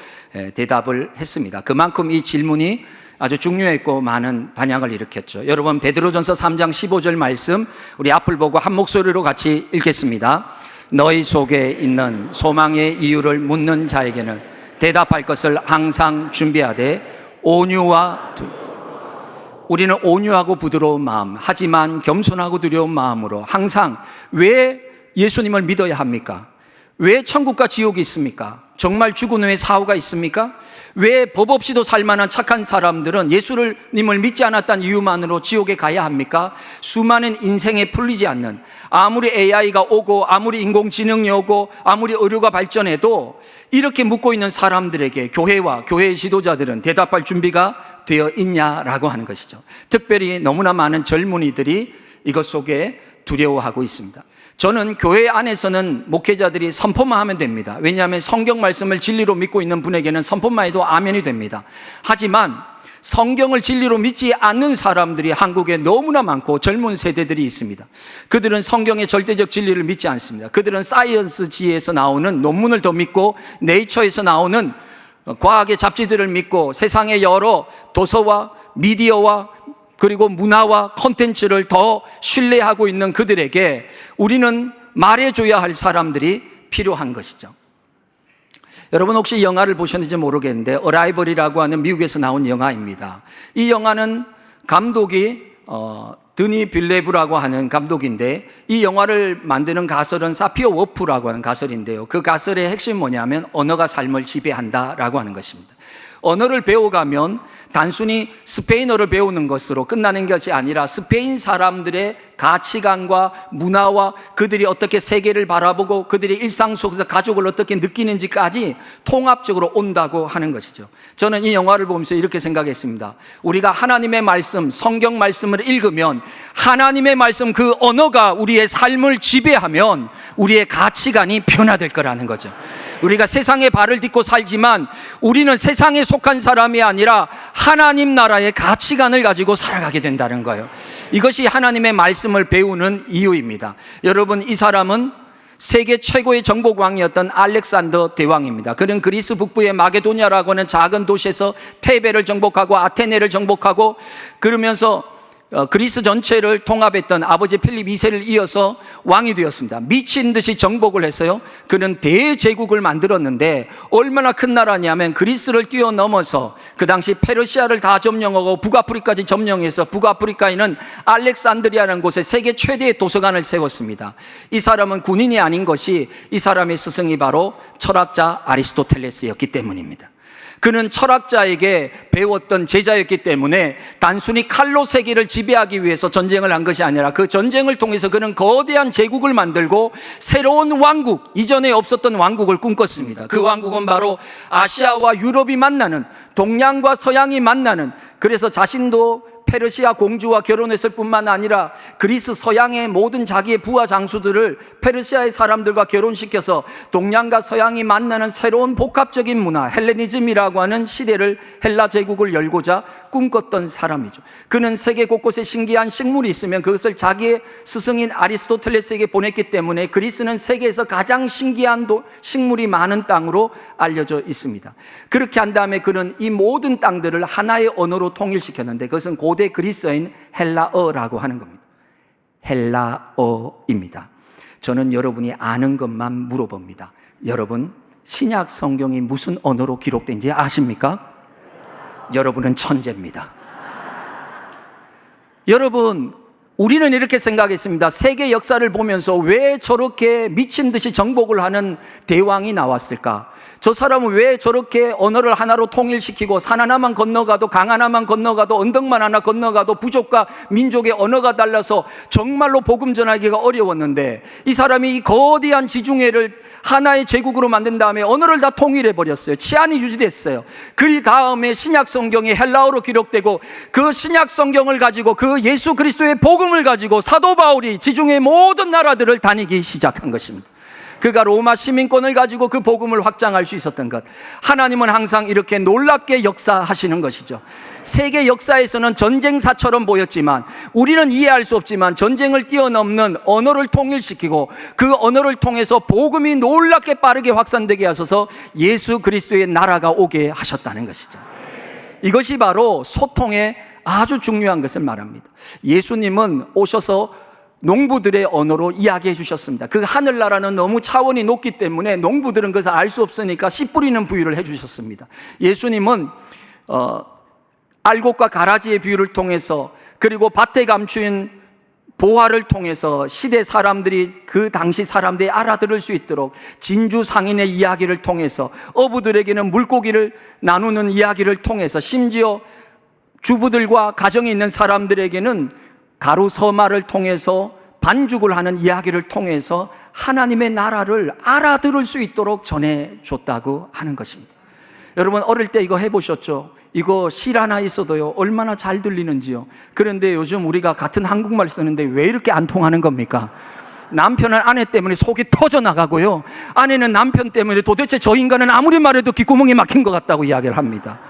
대답을 했습니다. 그만큼 이 질문이 아주 중요했고 많은 반향을 일으켰죠. 여러분, 베드로전서 3장 15절 말씀 우리 앞을 보고 한 목소리로 같이 읽겠습니다. 너희 속에 있는 소망의 이유를 묻는 자에게는 대답할 것을 항상 준비하되 우리는 온유하고 부드러운 마음, 하지만 겸손하고 두려운 마음으로 항상 왜 예수님을 믿어야 합니까? 왜 천국과 지옥이 있습니까? 정말 죽은 후에 사후가 있습니까? 왜 법 없이도 살만한 착한 사람들은 예수님을 믿지 않았다는 이유만으로 지옥에 가야 합니까? 수많은 인생에 풀리지 않는, 아무리 AI가 오고 아무리 인공지능이 오고 아무리 의료가 발전해도 이렇게 묻고 있는 사람들에게 교회와 교회의 지도자들은 대답할 준비가 되어 있냐라고 하는 것이죠. 특별히 너무나 많은 젊은이들이 이것 속에 두려워하고 있습니다. 저는 교회 안에서는 목회자들이 선포만 하면 됩니다. 왜냐하면 성경 말씀을 진리로 믿고 있는 분에게는 선포만 해도 아멘이 됩니다. 하지만 성경을 진리로 믿지 않는 사람들이 한국에 너무나 많고 젊은 세대들이 있습니다. 그들은 성경의 절대적 진리를 믿지 않습니다. 그들은 사이언스지에서 나오는 논문을 더 믿고 네이처에서 나오는 과학의 잡지들을 믿고 세상의 여러 도서와 미디어와 그리고 문화와 콘텐츠를 더 신뢰하고 있는 그들에게 우리는 말해줘야 할 사람들이 필요한 것이죠. 여러분 혹시 영화를 보셨는지 모르겠는데 어라이벌이라고 하는 미국에서 나온 영화입니다. 이 영화는 감독이 드니 빌레브라고 하는 감독인데 이 영화를 만드는 가설은 사피어 워프라고 하는 가설인데요. 그 가설의 핵심은 뭐냐면 언어가 삶을 지배한다라고 하는 것입니다. 언어를 배워가면 단순히 스페인어를 배우는 것으로 끝나는 것이 아니라 스페인 사람들의 가치관과 문화와 그들이 어떻게 세계를 바라보고 그들이 일상 속에서 가족을 어떻게 느끼는지까지 통합적으로 온다고 하는 것이죠. 저는 이 영화를 보면서 이렇게 생각했습니다. 우리가 하나님의 말씀, 성경 말씀을 읽으면 하나님의 말씀 그 언어가 우리의 삶을 지배하면 우리의 가치관이 변화될 거라는 거죠. 우리가 세상에 발을 딛고 살지만 우리는 세상에 속한 사람이 아니라 하나님 나라의 가치관을 가지고 살아가게 된다는 거예요. 이것이 하나님의 말씀을 배우는 이유입니다. 여러분, 이 사람은 세계 최고의 정복왕이었던 알렉산더 대왕입니다. 그는 그리스 북부의 마게도냐라고 하는 작은 도시에서 테베를 정복하고 아테네를 정복하고 그러면서 그리스 전체를 통합했던 아버지 필립 2세를 이어서 왕이 되었습니다. 미친 듯이 정복을 했어요. 그는 대제국을 만들었는데 얼마나 큰 나라냐면 그리스를 뛰어넘어서 그 당시 페르시아를 다 점령하고 북아프리카까지 점령해서 북아프리카에는 알렉산드리아라는 곳에 세계 최대의 도서관을 세웠습니다. 이 사람은 군인이 아닌 것이 이 사람의 스승이 바로 철학자 아리스토텔레스였기 때문입니다. 그는 철학자에게 배웠던 제자였기 때문에 단순히 칼로 세계를 지배하기 위해서 전쟁을 한 것이 아니라 그 전쟁을 통해서 그는 거대한 제국을 만들고 새로운 왕국, 이전에 없었던 왕국을 꿈꿨습니다. 그 왕국은 바로 아시아와 유럽이 만나는, 동양과 서양이 만나는, 그래서 자신도 페르시아 공주와 결혼했을 뿐만 아니라 그리스 서양의 모든 자기의 부하 장수들을 페르시아의 사람들과 결혼시켜서 동양과 서양이 만나는 새로운 복합적인 문화, 헬레니즘이라고 하는 시대를, 헬라 제국을 열고자 꿈꿨던 사람이죠. 그는 세계 곳곳에 신기한 식물이 있으면 그것을 자기의 스승인 아리스토텔레스에게 보냈기 때문에 그리스는 세계에서 가장 신기한 식물이 많은 땅으로 알려져 있습니다. 그렇게 한 다음에 그는 이 모든 땅들을 하나의 언어로 통일시켰는데 그것은 고대 그리스어인 헬라어라고 하는 겁니다. 헬라어입니다. 저는 여러분이 아는 것만 물어봅니다. 여러분, 신약 성경이 무슨 언어로 기록된지 아십니까? 여러분은 천재입니다. 여러분, 우리는 이렇게 생각했습니다. 세계 역사를 보면서 왜 저렇게 미친 듯이 정복을 하는 대왕이 나왔을까? 저 사람은 왜 저렇게 언어를 하나로 통일시키고 산 하나만 건너가도, 강 하나만 건너가도, 언덕만 하나 건너가도 부족과 민족의 언어가 달라서 정말로 복음 전하기가 어려웠는데 이 사람이 이 거대한 지중해를 하나의 제국으로 만든 다음에 언어를 다 통일해 버렸어요. 치안이 유지됐어요. 그 다음에 신약 성경이 헬라어로 기록되고 그 신약 성경을 가지고 그 예수 그리스도의 복음을 가지고 사도 바울이 지중해 모든 나라들을 다니기 시작한 것입니다. 그가 로마 시민권을 가지고 그 복음을 확장할 수 있었던 것. 하나님은 항상 이렇게 놀랍게 역사하시는 것이죠. 세계 역사에서는 전쟁사처럼 보였지만 우리는 이해할 수 없지만 전쟁을 뛰어넘는 언어를 통일시키고 그 언어를 통해서 복음이 놀랍게 빠르게 확산되게 하셔서 예수 그리스도의 나라가 오게 하셨다는 것이죠. 이것이 바로 소통의 아주 중요한 것을 말합니다. 예수님은 오셔서 농부들의 언어로 이야기해 주셨습니다. 그 하늘나라는 너무 차원이 높기 때문에 농부들은 그것을 알 수 없으니까 씨 뿌리는 비유를 해 주셨습니다. 예수님은 알곡과 가라지의 비유를 통해서, 그리고 밭에 감추인 보화를 통해서 시대 사람들이, 그 당시 사람들이 알아들을 수 있도록 진주 상인의 이야기를 통해서, 어부들에게는 물고기를 나누는 이야기를 통해서, 심지어 주부들과 가정이 있는 사람들에게는 가루 서말을 통해서 반죽을 하는 이야기를 통해서 하나님의 나라를 알아들을 수 있도록 전해줬다고 하는 것입니다. 여러분, 어릴 때 이거 해보셨죠? 이거 실 하나 있어도요 얼마나 잘 들리는지요. 그런데 요즘 우리가 같은 한국말 쓰는데 왜 이렇게 안 통하는 겁니까? 남편은 아내 때문에 속이 터져나가고요, 아내는 남편 때문에 도대체 저 인간은 아무리 말해도 귓구멍이 막힌 것 같다고 이야기를 합니다.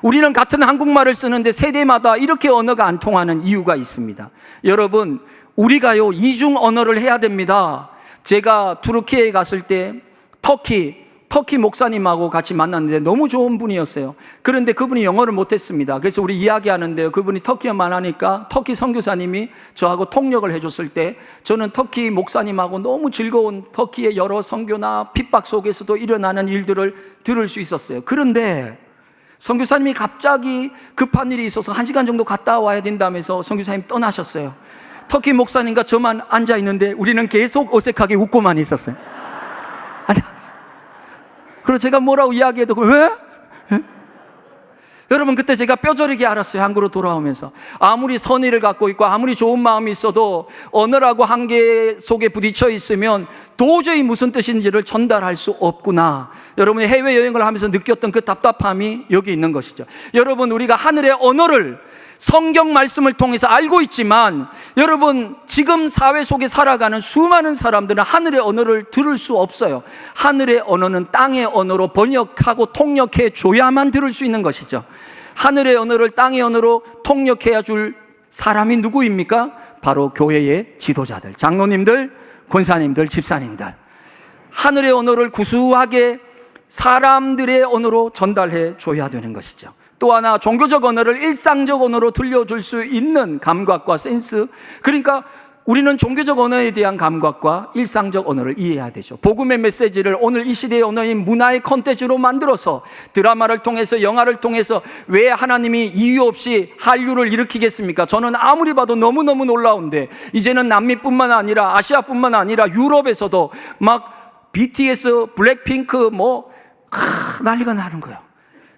우리는 같은 한국말을 쓰는데 세대마다 이렇게 언어가 안 통하는 이유가 있습니다. 여러분, 우리가요 이중 언어를 해야 됩니다. 제가 투르키에 갔을 때 터키 목사님하고 같이 만났는데 너무 좋은 분이었어요. 그런데 그분이 영어를 못했습니다. 그래서 우리 이야기하는데요, 그분이 터키어만 하니까 터키 선교사님이 저하고 통역을 해줬을 때 저는 터키 목사님하고 너무 즐거운 터키의 여러 선교나 핍박 속에서도 일어나는 일들을 들을 수 있었어요. 그런데 선교사님이 갑자기 급한 일이 있어서 1시간 정도 갔다 와야 된다면서 선교사님 떠나셨어요. 터키 목사님과 저만 앉아있는데 우리는 계속 어색하게 웃고만 있었어요. 그래서 제가 뭐라고 이야기해도 왜? 여러분, 그때 제가 뼈저리게 알았어요. 한국으로 돌아오면서 아무리 선의를 갖고 있고 아무리 좋은 마음이 있어도 언어라고 한계 속에 부딪혀 있으면 도저히 무슨 뜻인지를 전달할 수 없구나. 여러분이 해외여행을 하면서 느꼈던 그 답답함이 여기 있는 것이죠. 여러분, 우리가 하늘의 언어를 성경 말씀을 통해서 알고 있지만 여러분, 지금 사회 속에 살아가는 수많은 사람들은 하늘의 언어를 들을 수 없어요. 하늘의 언어는 땅의 언어로 번역하고 통역해 줘야만 들을 수 있는 것이죠. 하늘의 언어를 땅의 언어로 통역해야 줄 사람이 누구입니까? 바로 교회의 지도자들, 장로님들, 권사님들, 집사님들. 하늘의 언어를 구수하게 사람들의 언어로 전달해 줘야 되는 것이죠. 또 하나 종교적 언어를 일상적 언어로 들려줄 수 있는 감각과 센스. 그러니까 우리는 종교적 언어에 대한 감각과 일상적 언어를 이해해야 되죠. 복음의 메시지를 오늘 이 시대의 언어인 문화의 콘텐츠로 만들어서 드라마를 통해서, 영화를 통해서 왜 하나님이 이유 없이 한류를 일으키겠습니까? 저는 아무리 봐도 너무너무 놀라운데, 이제는 남미뿐만 아니라 아시아뿐만 아니라 유럽에서도 막 BTS, 블랙핑크 난리가 나는 거예요.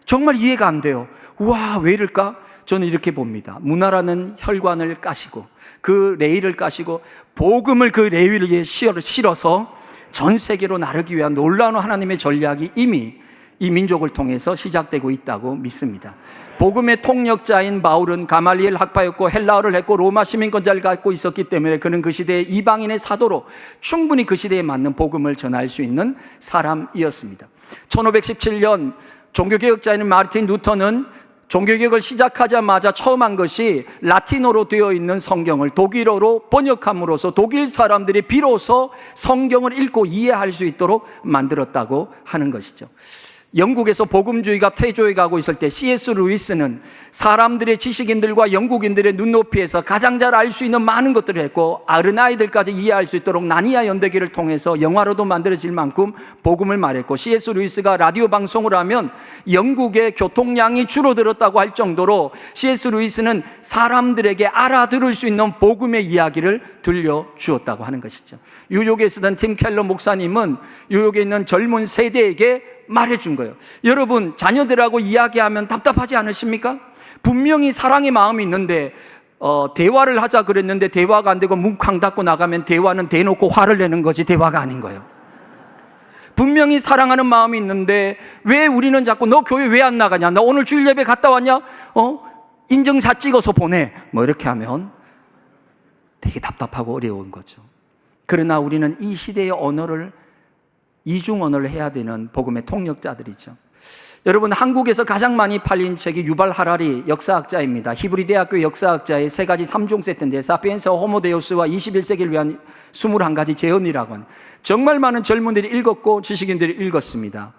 정말 이해가 안 돼요. 우와, 왜 이럴까? 저는 이렇게 봅니다. 문화라는 혈관을 까시고 그 레일을 까시고 복음을 그 레일 위에 실어서 전 세계로 나르기 위한 놀라운 하나님의 전략이 이미 이 민족을 통해서 시작되고 있다고 믿습니다. 복음의 통역자인 바울은 가말리엘 학파였고 헬라어를 했고 로마 시민권자를 갖고 있었기 때문에 그는 그 시대의 이방인의 사도로 충분히 그 시대에 맞는 복음을 전할 수 있는 사람이었습니다. 1517년 종교개혁자인 마르틴 루터는 종교개혁을 시작하자마자 처음 한 것이 라틴어로 되어 있는 성경을 독일어로 번역함으로써 독일 사람들이 비로소 성경을 읽고 이해할 수 있도록 만들었다고 하는 것이죠. 영국에서 복음주의가 퇴조해 가고 있을 때 C.S. 루이스는 사람들의 지식인들과 영국인들의 눈높이에서 가장 잘 알 수 있는 많은 것들을 했고 어린아이들까지 이해할 수 있도록 나니아 연대기를 통해서 영화로도 만들어질 만큼 복음을 말했고, C.S. 루이스가 라디오 방송을 하면 영국의 교통량이 줄어들었다고 할 정도로 C.S. 루이스는 사람들에게 알아들을 수 있는 복음의 이야기를 들려주었다고 하는 것이죠. 뉴욕에 쓰던 팀 켈러 목사님은 뉴욕에 있는 젊은 세대에게 말해준 거예요. 여러분, 자녀들하고 이야기하면 답답하지 않으십니까? 분명히 사랑의 마음이 있는데 대화를 하자 그랬는데 대화가 안 되고 문 쾅 닫고 나가면 대화는 대놓고 화를 내는 거지 대화가 아닌 거예요. 분명히 사랑하는 마음이 있는데 왜 우리는 자꾸 너 교회 왜 안 나가냐? 나 오늘 주일 예배 갔다 왔냐? 인증샷 찍어서 보내. 이렇게 하면 되게 답답하고 어려운 거죠. 그러나 우리는 이 시대의 언어를, 이중 언어를 해야 되는 복음의 통역자들이죠. 여러분, 한국에서 가장 많이 팔린 책이 유발 하라리 역사학자입니다. 히브리 대학교 역사학자의 3가지 3종 세트인데 사피엔스와 호모데우스와 21세기를 위한 21가지 재현이라고 하는, 정말 많은 젊은이들이 읽었고 지식인들이 읽었습니다.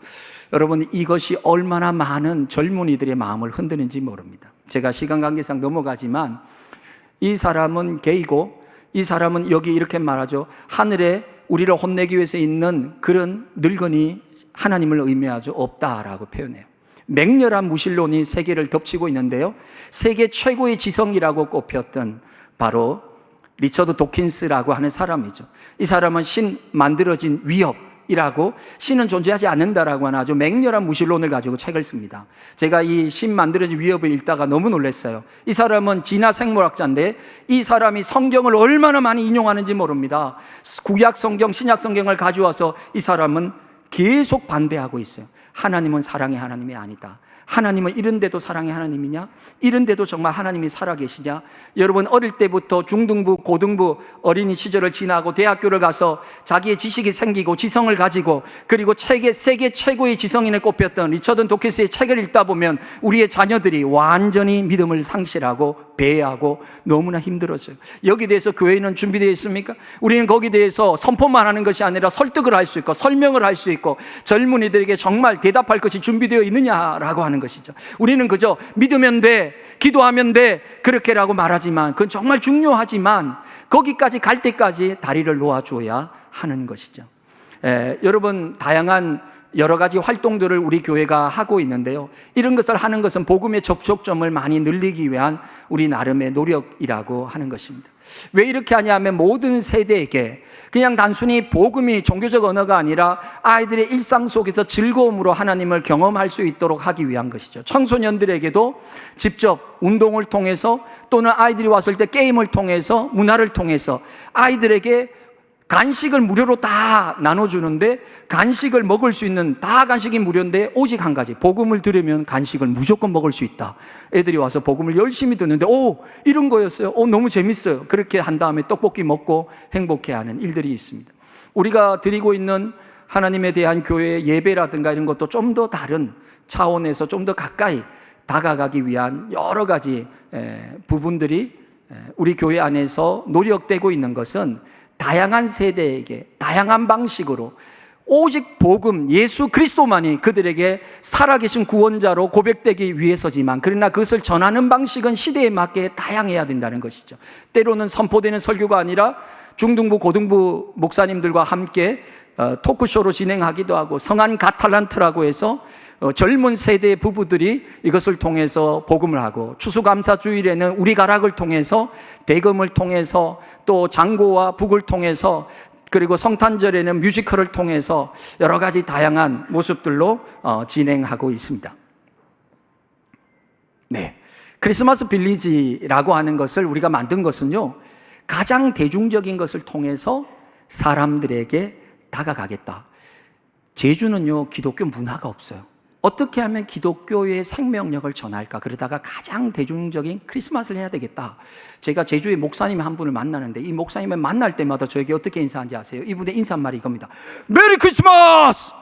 여러분, 이것이 얼마나 많은 젊은이들의 마음을 흔드는지 모릅니다. 제가 시간 관계상 넘어가지만 이 사람은 게이고 이 사람은 여기 이렇게 말하죠. 하늘에 우리를 혼내기 위해서 있는 그런 늙은이 하나님을 의미하죠. 없다라고 표현해요. 맹렬한 무신론이 세계를 덮치고 있는데요. 세계 최고의 지성이라고 꼽혔던 바로 리처드 도킨스라고 하는 사람이죠. 이 사람은 신 만들어진 위협이라고, 신은 존재하지 않는다라고 하는 아주 맹렬한 무신론을 가지고 책을 씁니다. 제가 이 신 만들어진 위협을 읽다가 너무 놀랐어요. 이 사람은 진화 생물학자인데 이 사람이 성경을 얼마나 많이 인용하는지 모릅니다. 구약 성경, 신약 성경을 가져와서 이 사람은 계속 반대하고 있어요. 하나님은 사랑의 하나님이 아니다. 하나님은 이런데도 사랑의 하나님이냐? 이런데도 정말 하나님이 살아계시냐? 여러분, 어릴 때부터 중등부, 고등부 어린이 시절을 지나고 대학교를 가서 자기의 지식이 생기고 지성을 가지고, 그리고 세계 최고의 지성인에 꼽혔던 리처드 도킨스의 책을 읽다 보면 우리의 자녀들이 완전히 믿음을 상실하고 배회하고 너무나 힘들어져요. 여기에 대해서 교회는 준비되어 있습니까? 우리는 거기에 대해서 선포만 하는 것이 아니라 설득을 할 수 있고 설명을 할 수 있고 젊은이들에게 정말 대답할 것이 준비되어 있느냐라고 하는 것이죠. 우리는 그저 믿으면 돼, 기도하면 돼, 그렇게라고 말하지만 그건 정말 중요하지만 거기까지 갈 때까지 다리를 놓아줘야 하는 것이죠. 여러분, 다양한 여러 가지 활동들을 우리 교회가 하고 있는데요. 이런 것을 하는 것은 복음의 접촉점을 많이 늘리기 위한 우리 나름의 노력이라고 하는 것입니다. 왜 이렇게 하냐면 모든 세대에게 그냥 단순히 복음이 종교적 언어가 아니라 아이들의 일상 속에서 즐거움으로 하나님을 경험할 수 있도록 하기 위한 것이죠. 청소년들에게도 직접 운동을 통해서 또는 아이들이 왔을 때 게임을 통해서, 문화를 통해서 아이들에게 간식을 무료로 다 나눠주는데, 간식을 먹을 수 있는, 다 간식이 무료인데 오직 한 가지, 복음을 들으면 간식을 무조건 먹을 수 있다. 애들이 와서 복음을 열심히 듣는데 이런 거였어요. 너무 재밌어요. 그렇게 한 다음에 떡볶이 먹고 행복해하는 일들이 있습니다. 우리가 드리고 있는 하나님에 대한 교회의 예배라든가 이런 것도 좀 더 다른 차원에서 좀 더 가까이 다가가기 위한 여러 가지 부분들이 우리 교회 안에서 노력되고 있는 것은 다양한 세대에게 다양한 방식으로 오직 복음, 예수 그리스도만이 그들에게 살아계신 구원자로 고백되기 위해서지만, 그러나 그것을 전하는 방식은 시대에 맞게 다양해야 된다는 것이죠. 때로는 선포되는 설교가 아니라 중등부, 고등부 목사님들과 함께 토크쇼로 진행하기도 하고, 성안 가탈란트라고 해서 젊은 세대의 부부들이 이것을 통해서 복음을 하고, 추수감사주일에는 우리 가락을 통해서, 대금을 통해서, 또 장고와 북을 통해서, 그리고 성탄절에는 뮤지컬을 통해서 여러 가지 다양한 모습들로 진행하고 있습니다. 네, 크리스마스 빌리지라고 하는 것을 우리가 만든 것은요, 가장 대중적인 것을 통해서 사람들에게 다가가겠다. 제주는요, 기독교 문화가 없어요. 어떻게 하면 기독교의 생명력을 전할까? 그러다가 가장 대중적인 크리스마스를 해야 되겠다. 제가 제주의 목사님 한 분을 만나는데, 이 목사님을 만날 때마다 저에게 어떻게 인사하는지 아세요? 이분의 인사말이 이겁니다. 메리 크리스마스!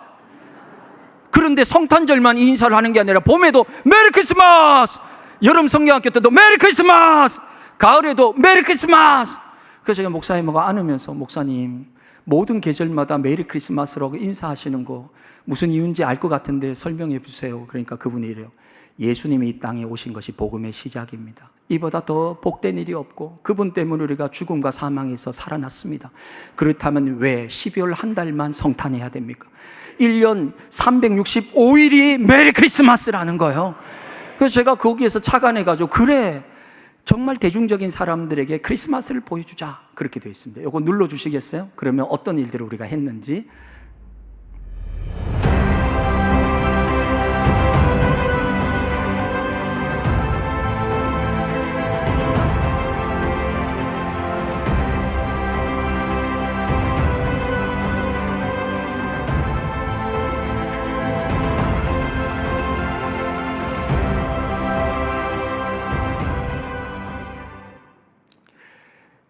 그런데 성탄절만 이 인사를 하는 게 아니라 봄에도 메리 크리스마스! 여름 성경학교 때도 메리 크리스마스! 가을에도 메리 크리스마스! 그래서 제가 목사님하고 안으면서, 목사님, 모든 계절마다 메리 크리스마스라고 인사하시는 거 무슨 이유인지 알 것 같은데 설명해 주세요. 그러니까 그분이 이래요. 예수님이 이 땅에 오신 것이 복음의 시작입니다. 이보다 더 복된 일이 없고, 그분 때문에 우리가 죽음과 사망에서 살아났습니다. 그렇다면 왜 12월 한 달만 성탄해야 됩니까? 1년 365일이 메리 크리스마스라는 거예요. 그래서 제가 거기에서 착안해가지고, 그래, 정말 대중적인 사람들에게 크리스마스를 보여주자, 그렇게 되어 있습니다. 이거 눌러주시겠어요? 그러면 어떤 일들을 우리가 했는지.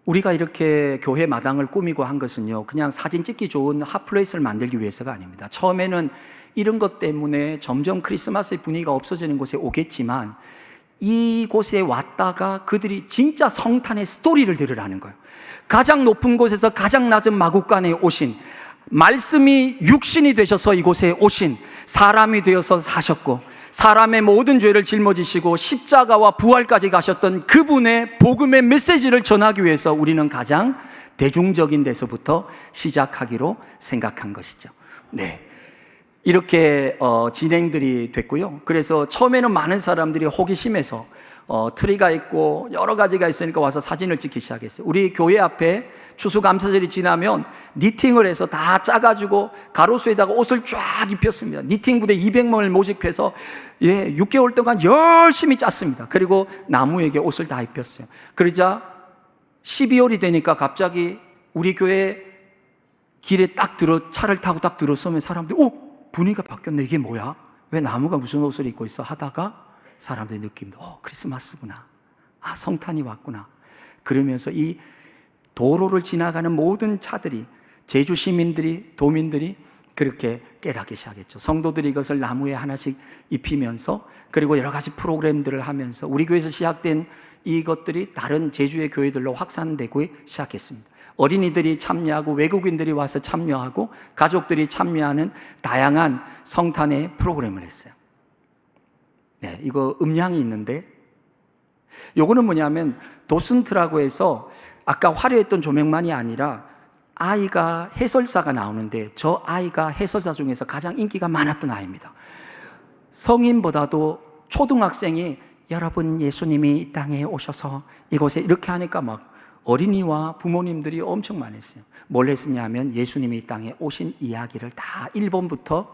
우리가 이렇게 교회 마당을 꾸미고 한 것은요, 그냥 사진 찍기 좋은 핫플레이스를 만들기 위해서가 아닙니다. 처음에는 이런 것 때문에 점점 크리스마스의 분위기가 없어지는 곳에 오겠지만, 이곳에 왔다가 그들이 진짜 성탄의 스토리를 들으라는 거예요. 가장 높은 곳에서 가장 낮은 마국간에 오신, 말씀이 육신이 되셔서 이곳에 오신, 사람이 되어서 사셨고, 사람의 모든 죄를 짊어지시고 십자가와 부활까지 가셨던 그분의 복음의 메시지를 전하기 위해서 우리는 가장 대중적인 데서부터 시작하기로 생각한 것이죠. 네, 이렇게 진행들이 됐고요. 그래서 처음에는 많은 사람들이 호기심에서 트리가 있고 여러 가지가 있으니까 와서 사진을 찍기 시작했어요. 우리 교회 앞에 추수감사절이 지나면 니팅을 해서 다 짜가지고 가로수에다가 옷을 쫙 입혔습니다. 니팅 부대 200명을 모집해서 6개월 동안 열심히 짰습니다. 그리고 나무에게 옷을 다 입혔어요. 그러자 12월이 되니까 갑자기 우리 교회 길에 차를 타고 딱 들어서면 사람들이 분위기가 바뀌었네. 이게 뭐야? 왜 나무가 무슨 옷을 입고 있어? 하다가 사람들이 느낍니다. 크리스마스구나. 성탄이 왔구나. 그러면서 이 도로를 지나가는 모든 차들이, 제주 시민들이, 도민들이 그렇게 깨닫기 시작했죠. 성도들이 이것을 나무에 하나씩 입히면서, 그리고 여러 가지 프로그램들을 하면서 우리 교회에서 시작된 이것들이 다른 제주의 교회들로 확산되고 시작했습니다. 어린이들이 참여하고 외국인들이 와서 참여하고 가족들이 참여하는 다양한 성탄의 프로그램을 했어요. 네, 이거 음량이 있는데, 요거는 뭐냐면 도슨트라고 해서 아까 화려했던 조명만이 아니라 아이가 해설사가 나오는데, 저 아이가 해설사 중에서 가장 인기가 많았던 아이입니다. 성인보다도 초등학생이 여러분 예수님이 이 땅에 오셔서 이곳에 이렇게 하니까 막 어린이와 부모님들이 엄청 많았어요. 뭘 했으냐면 예수님이 이 땅에 오신 이야기를 다 1번부터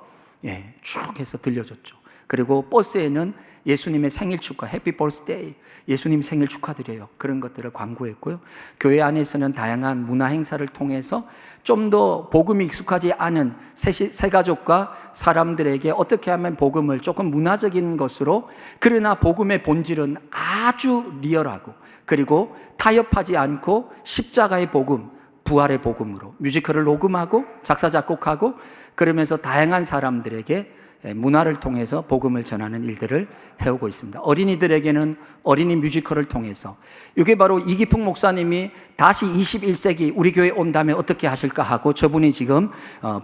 쭉 해서 들려줬죠. 그리고 버스에는 예수님의 생일 축하, 해피 버스데이, 예수님 생일 축하드려요, 그런 것들을 광고했고요. 교회 안에서는 다양한 문화 행사를 통해서 좀 더 복음이 익숙하지 않은 새 가족과 사람들에게 어떻게 하면 복음을 조금 문화적인 것으로, 그러나 복음의 본질은 아주 리얼하고 그리고 타협하지 않고 십자가의 복음, 부활의 복음으로 뮤지컬을 녹음하고 작사 작곡하고 그러면서 다양한 사람들에게 문화를 통해서 복음을 전하는 일들을 해오고 있습니다. 어린이들에게는 어린이 뮤지컬을 통해서, 이게 바로 이기풍 목사님이 다시 21세기 우리 교회에 온다면 어떻게 하실까 하고 저분이 지금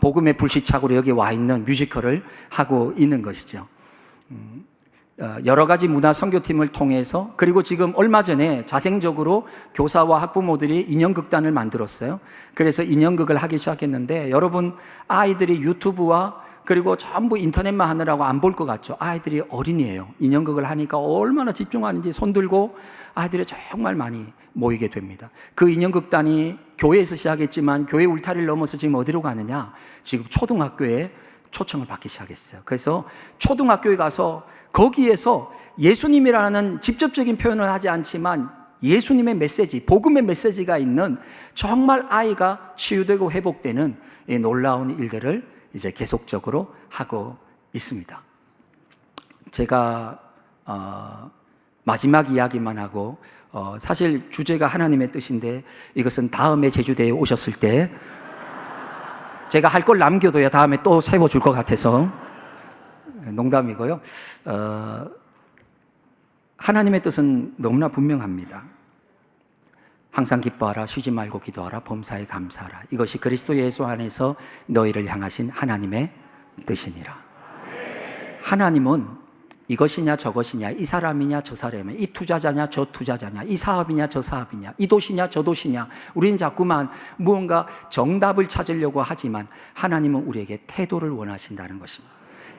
복음의 불시착으로 여기 와 있는 뮤지컬을 하고 있는 것이죠. 여러 가지 문화 선교팀을 통해서, 그리고 지금 얼마 전에 자생적으로 교사와 학부모들이 인형극단을 만들었어요. 그래서 인형극을 하기 시작했는데, 여러분 아이들이 유튜브와 그리고 전부 인터넷만 하느라고 안 볼 것 같죠. 아이들이 어린이에요. 인형극을 하니까 얼마나 집중하는지 손 들고 아이들이 정말 많이 모이게 됩니다. 그 인형극단이 교회에서 시작했지만 교회 울타리를 넘어서 지금 어디로 가느냐, 지금 초등학교에 초청을 받기 시작했어요. 그래서 초등학교에 가서 거기에서 예수님이라는 직접적인 표현을 하지 않지만 예수님의 메시지, 복음의 메시지가 있는, 정말 아이가 치유되고 회복되는 이 놀라운 일들을 이제 계속적으로 하고 있습니다. 제가 마지막 이야기만 하고, 사실 주제가 하나님의 뜻인데 이것은 다음에 제주대에 오셨을 때 제가 할 걸 남겨둬야 다음에 또 세워줄 것 같아서 농담이고요. 하나님의 뜻은 너무나 분명합니다. 항상 기뻐하라, 쉬지 말고 기도하라, 범사에 감사하라. 이것이 그리스도 예수 안에서 너희를 향하신 하나님의 뜻이니라. 하나님은 이것이냐 저것이냐, 이 사람이냐 저 사람이냐, 이 투자자냐 저 투자자냐, 이 사업이냐 저 사업이냐, 이 도시냐 저 도시냐, 우리는 자꾸만 무언가 정답을 찾으려고 하지만 하나님은 우리에게 태도를 원하신다는 것입니다.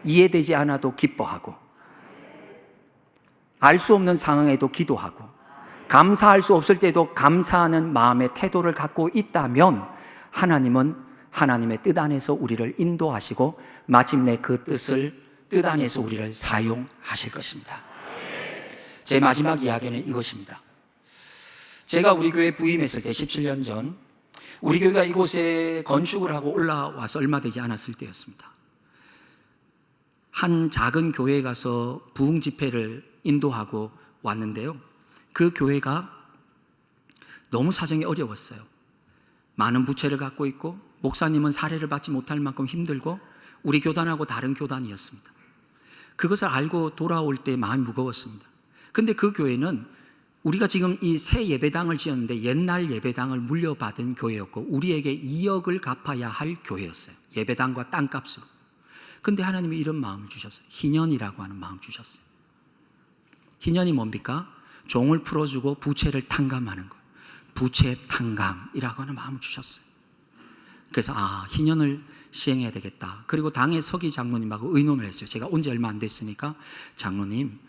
이해되지 않아도 기뻐하고, 알 수 없는 상황에도 기도하고, 감사할 수 없을 때도 감사하는 마음의 태도를 갖고 있다면 하나님은 하나님의 뜻 안에서 우리를 인도하시고 마침내 그 뜻 안에서 우리를 사용하실 것입니다. 제 마지막 이야기는 이것입니다. 제가 우리 교회 부임했을 때 17년 전, 우리 교회가 이곳에 건축을 하고 올라와서 얼마 되지 않았을 때였습니다. 한 작은 교회에 가서 부흥 집회를 인도하고 왔는데요, 그 교회가 너무 사정이 어려웠어요. 많은 부채를 갖고 있고, 목사님은 사례를 받지 못할 만큼 힘들고, 우리 교단하고 다른 교단이었습니다. 그것을 알고 돌아올 때 마음이 무거웠습니다. 근데 그 교회는 우리가 지금 이 새 예배당을 지었는데 옛날 예배당을 물려받은 교회였고, 우리에게 2억을 갚아야 할 교회였어요. 예배당과 땅값으로. 근데 하나님이 이런 마음을 주셨어요. 희년이라고 하는 마음을 주셨어요. 희년이 뭡니까? 종을 풀어주고 부채를 탕감하는 것, 부채 탕감이라고 하는 마음을 주셨어요. 그래서 희년을 시행해야 되겠다. 그리고 당의 서기 장로님하고 의논을 했어요. 제가 온 지 얼마 안 됐으니까, 장로님,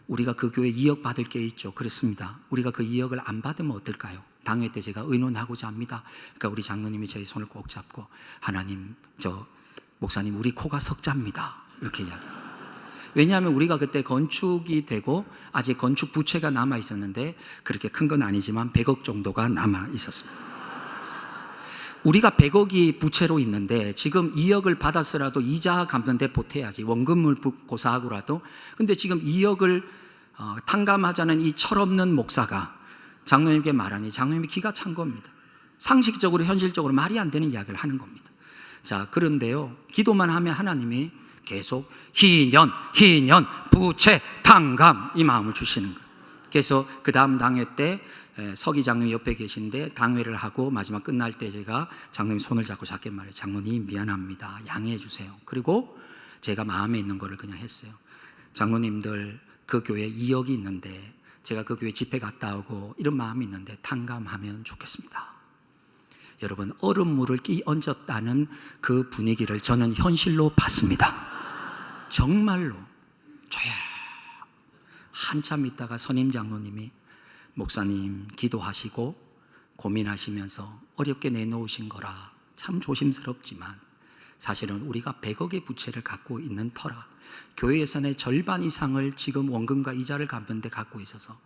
우리가 그 교회 2억 받을 게 있죠. 그렇습니다. 우리가 그 2억을 안 받으면 어떨까요? 당회 때 제가 의논하고자 합니다. 그러니까 우리 장로님이 저희 손을 꼭 잡고, 하나님, 목사님, 우리 코가 석자입니다, 이렇게 이야기합니다. 왜냐하면 우리가 그때 건축이 되고 아직 건축 부채가 남아 있었는데, 그렇게 큰 건 아니지만 100억 정도가 남아 있었습니다. 우리가 100억이 부채로 있는데 지금 2억을 받았으라도 이자 갚는데 보태야지, 원금을 고사하고라도. 근데 지금 2억을 탕감하자는 이 철없는 목사가 장로님께 말하니 장로님이 기가 찬 겁니다. 상식적으로 현실적으로 말이 안 되는 이야기를 하는 겁니다. 자, 그런데요, 기도만 하면 하나님이 계속 희년, 부채, 탕감, 이 마음을 주시는 거예요. 그래서 그 다음 당회 때 서기 장로님 옆에 계신데 당회를 하고 마지막 끝날 때 제가 장로님 손을 잡고 작게 말해요. 장로님 미안합니다, 양해해 주세요. 그리고 제가 마음에 있는 거를 그냥 했어요. 장로님들 그 교회에 2억이 있는데 제가 그 교회 집회 갔다 오고 이런 마음이 있는데 탕감하면 좋겠습니다. 여러분, 얼음물을 끼얹었다는 그 분위기를 저는 현실로 봤습니다. 정말로 한참 있다가 선임 장로님이, 목사님 기도하시고 고민하시면서 어렵게 내놓으신 거라 참 조심스럽지만 사실은 우리가 100억의 부채를 갖고 있는 터라 교회 예산의 절반 이상을 지금 원금과 이자를 갚는데 갖고 있어서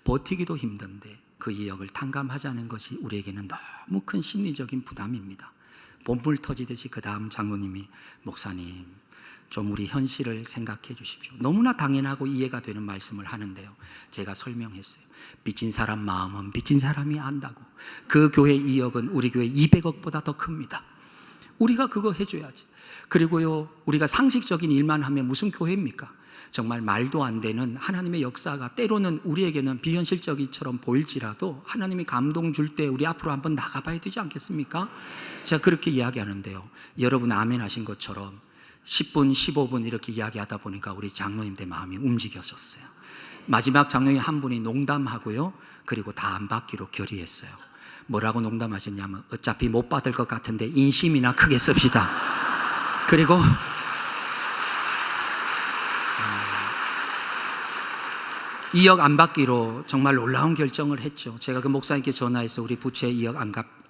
버티기도 힘든데 그 2억을 탕감하자는 것이 우리에게는 너무 큰 심리적인 부담입니다. 본물 터지듯이 그 다음 장로님이, 목사님 좀 우리 현실을 생각해 주십시오. 너무나 당연하고 이해가 되는 말씀을 하는데요, 제가 설명했어요. 빚진 사람 마음은 빚진 사람이 안다고. 그 교회 2억은 우리 교회 200억보다 더 큽니다. 우리가 그거 해줘야지. 그리고요, 우리가 상식적인 일만 하면 무슨 교회입니까? 정말 말도 안 되는 하나님의 역사가 때로는 우리에게는 비현실적이처럼 보일지라도 하나님이 감동 줄 때 우리 앞으로 한번 나가봐야 되지 않겠습니까? 제가 그렇게 이야기하는데요, 여러분 아멘 하신 것처럼 10분, 15분 이렇게 이야기하다 보니까 우리 장로님들 마음이 움직였었어요. 마지막 장로님 한 분이 농담하고요, 그리고 다 안 받기로 결의했어요. 뭐라고 농담하셨냐면, 어차피 못 받을 것 같은데 인심이나 크게 씁시다. 그리고 2억 안 받기로 정말 놀라운 결정을 했죠. 제가 그 목사님께 전화해서 우리 부채 2억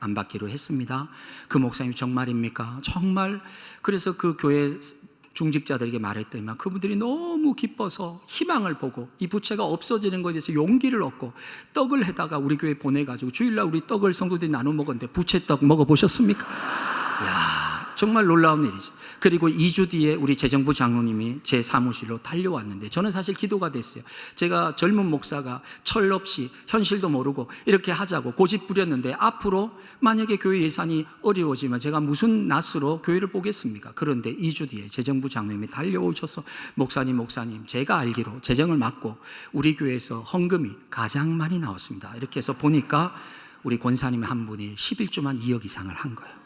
안 받기로 했습니다. 그 목사님 정말입니까? 정말. 그래서 그 교회 중직자들에게 말했더니만 그분들이 너무 기뻐서 희망을 보고 이 부채가 없어지는 것에 대해서 용기를 얻고 떡을 해다가 우리 교회 보내가지고 주일날 우리 떡을 성도들이 나눠 먹었는데 부채떡 먹어보셨습니까? 이야, 정말 놀라운 일이죠. 그리고 2주 뒤에 우리 재정부 장로님이 제 사무실로 달려왔는데 저는 사실 기도가 됐어요. 제가 젊은 목사가 철 없이 현실도 모르고 이렇게 하자고 고집 부렸는데 앞으로 만약에 교회 예산이 어려워지면 제가 무슨 낯으로 교회를 보겠습니까? 그런데 2주 뒤에 재정부 장로님이 달려오셔서 목사님 제가 알기로 재정을 맡고 우리 교회에서 헌금이 가장 많이 나왔습니다. 이렇게 해서 보니까 우리 권사님 한 분이 11조만 2억 이상을 한 거예요.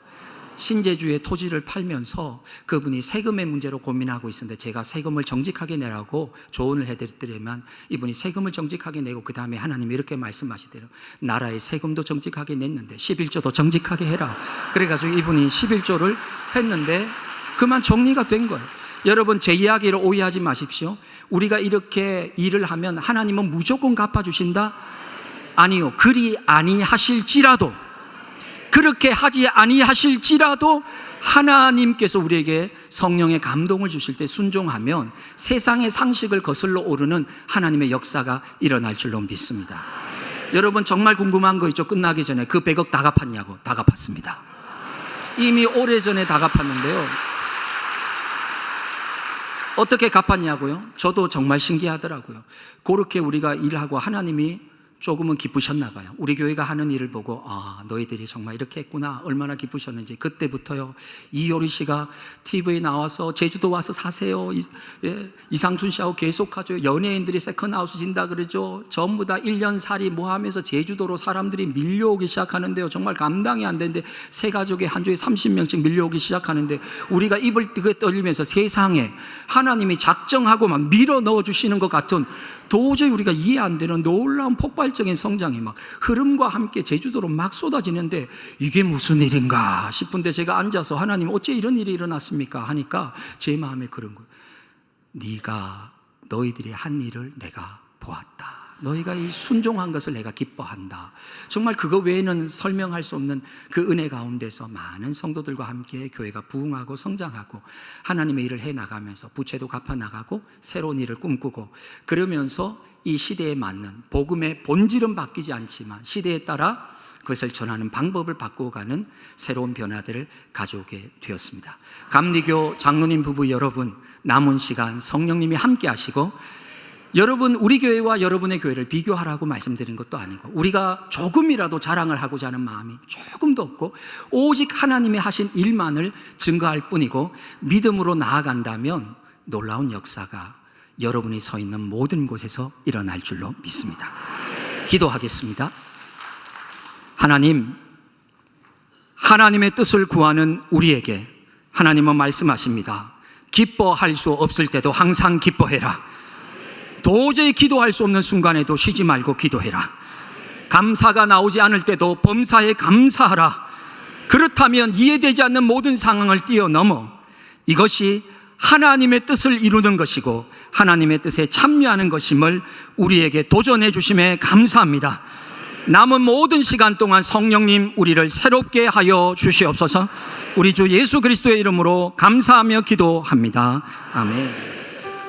신제주의 토지를 팔면서 그분이 세금의 문제로 고민하고 있었는데 제가 세금을 정직하게 내라고 조언을 해드렸더니만 이분이 세금을 정직하게 내고 그 다음에 하나님이 이렇게 말씀하시대요. 나라의 세금도 정직하게 냈는데 11조도 정직하게 해라. 그래가지고 이분이 11조를 했는데 그만 정리가 된 거예요. 여러분, 제 이야기를 오해하지 마십시오. 우리가 이렇게 일을 하면 하나님은 무조건 갚아주신다? 아니요. 그리 아니하실지라도, 그렇게 하지 아니하실지라도 하나님께서 우리에게 성령의 감동을 주실 때 순종하면 세상의 상식을 거슬러 오르는 하나님의 역사가 일어날 줄로 믿습니다. 여러분, 정말 궁금한 거 있죠? 끝나기 전에 그 100억 다 갚았냐고. 다 갚았습니다. 이미 오래전에 다 갚았는데요, 어떻게 갚았냐고요? 저도 정말 신기하더라고요. 그렇게 우리가 일하고 하나님이 조금은 기쁘셨나 봐요. 우리 교회가 하는 일을 보고 너희들이 정말 이렇게 했구나, 얼마나 기쁘셨는지. 그때부터요, 이효리 씨가 TV에 나와서 제주도 와서 사세요, 이상순 씨하고 계속하죠. 연예인들이 세컨하우스 진다 그러죠. 전부 다 1년 살이 뭐 하면서 제주도로 사람들이 밀려오기 시작하는데요, 정말 감당이 안 되는데 세 가족이 한 주에 30명씩 밀려오기 시작하는데 우리가 입을 떨리면서 세상에 하나님이 작정하고 막 밀어 넣어주시는 것 같은, 도저히 우리가 이해 안 되는 놀라운 폭발적인 성장이 막 흐름과 함께 제주도로 막 쏟아지는데 이게 무슨 일인가 싶은데 제가 앉아서 하나님 어째 이런 일이 일어났습니까 하니까 제 마음에 그런 거예요. 너희들이 한 일을 내가 보았다. 너희가 이 순종한 것을 내가 기뻐한다. 정말 그거 외에는 설명할 수 없는 그 은혜 가운데서 많은 성도들과 함께 교회가 부흥하고 성장하고 하나님의 일을 해나가면서 부채도 갚아나가고 새로운 일을 꿈꾸고, 그러면서 이 시대에 맞는 복음의 본질은 바뀌지 않지만 시대에 따라 그것을 전하는 방법을 바꾸어가는 새로운 변화들을 가져오게 되었습니다. 감리교 장로님 부부 여러분, 남은 시간 성령님이 함께 하시고, 여러분, 우리 교회와 여러분의 교회를 비교하라고 말씀드린 것도 아니고 우리가 조금이라도 자랑을 하고자 하는 마음이 조금도 없고 오직 하나님이 하신 일만을 증거할 뿐이고, 믿음으로 나아간다면 놀라운 역사가 여러분이 서 있는 모든 곳에서 일어날 줄로 믿습니다. 기도하겠습니다. 하나님, 하나님의 뜻을 구하는 우리에게 하나님은 말씀하십니다. 기뻐할 수 없을 때도 항상 기뻐해라. 도저히 기도할 수 없는 순간에도 쉬지 말고 기도해라. 감사가 나오지 않을 때도 범사에 감사하라. 그렇다면 이해되지 않는 모든 상황을 뛰어넘어 이것이 하나님의 뜻을 이루는 것이고 하나님의 뜻에 참여하는 것임을 우리에게 도전해 주심에 감사합니다. 남은 모든 시간 동안 성령님 우리를 새롭게 하여 주시옵소서. 우리 주 예수 그리스도의 이름으로 감사하며 기도합니다. 아멘.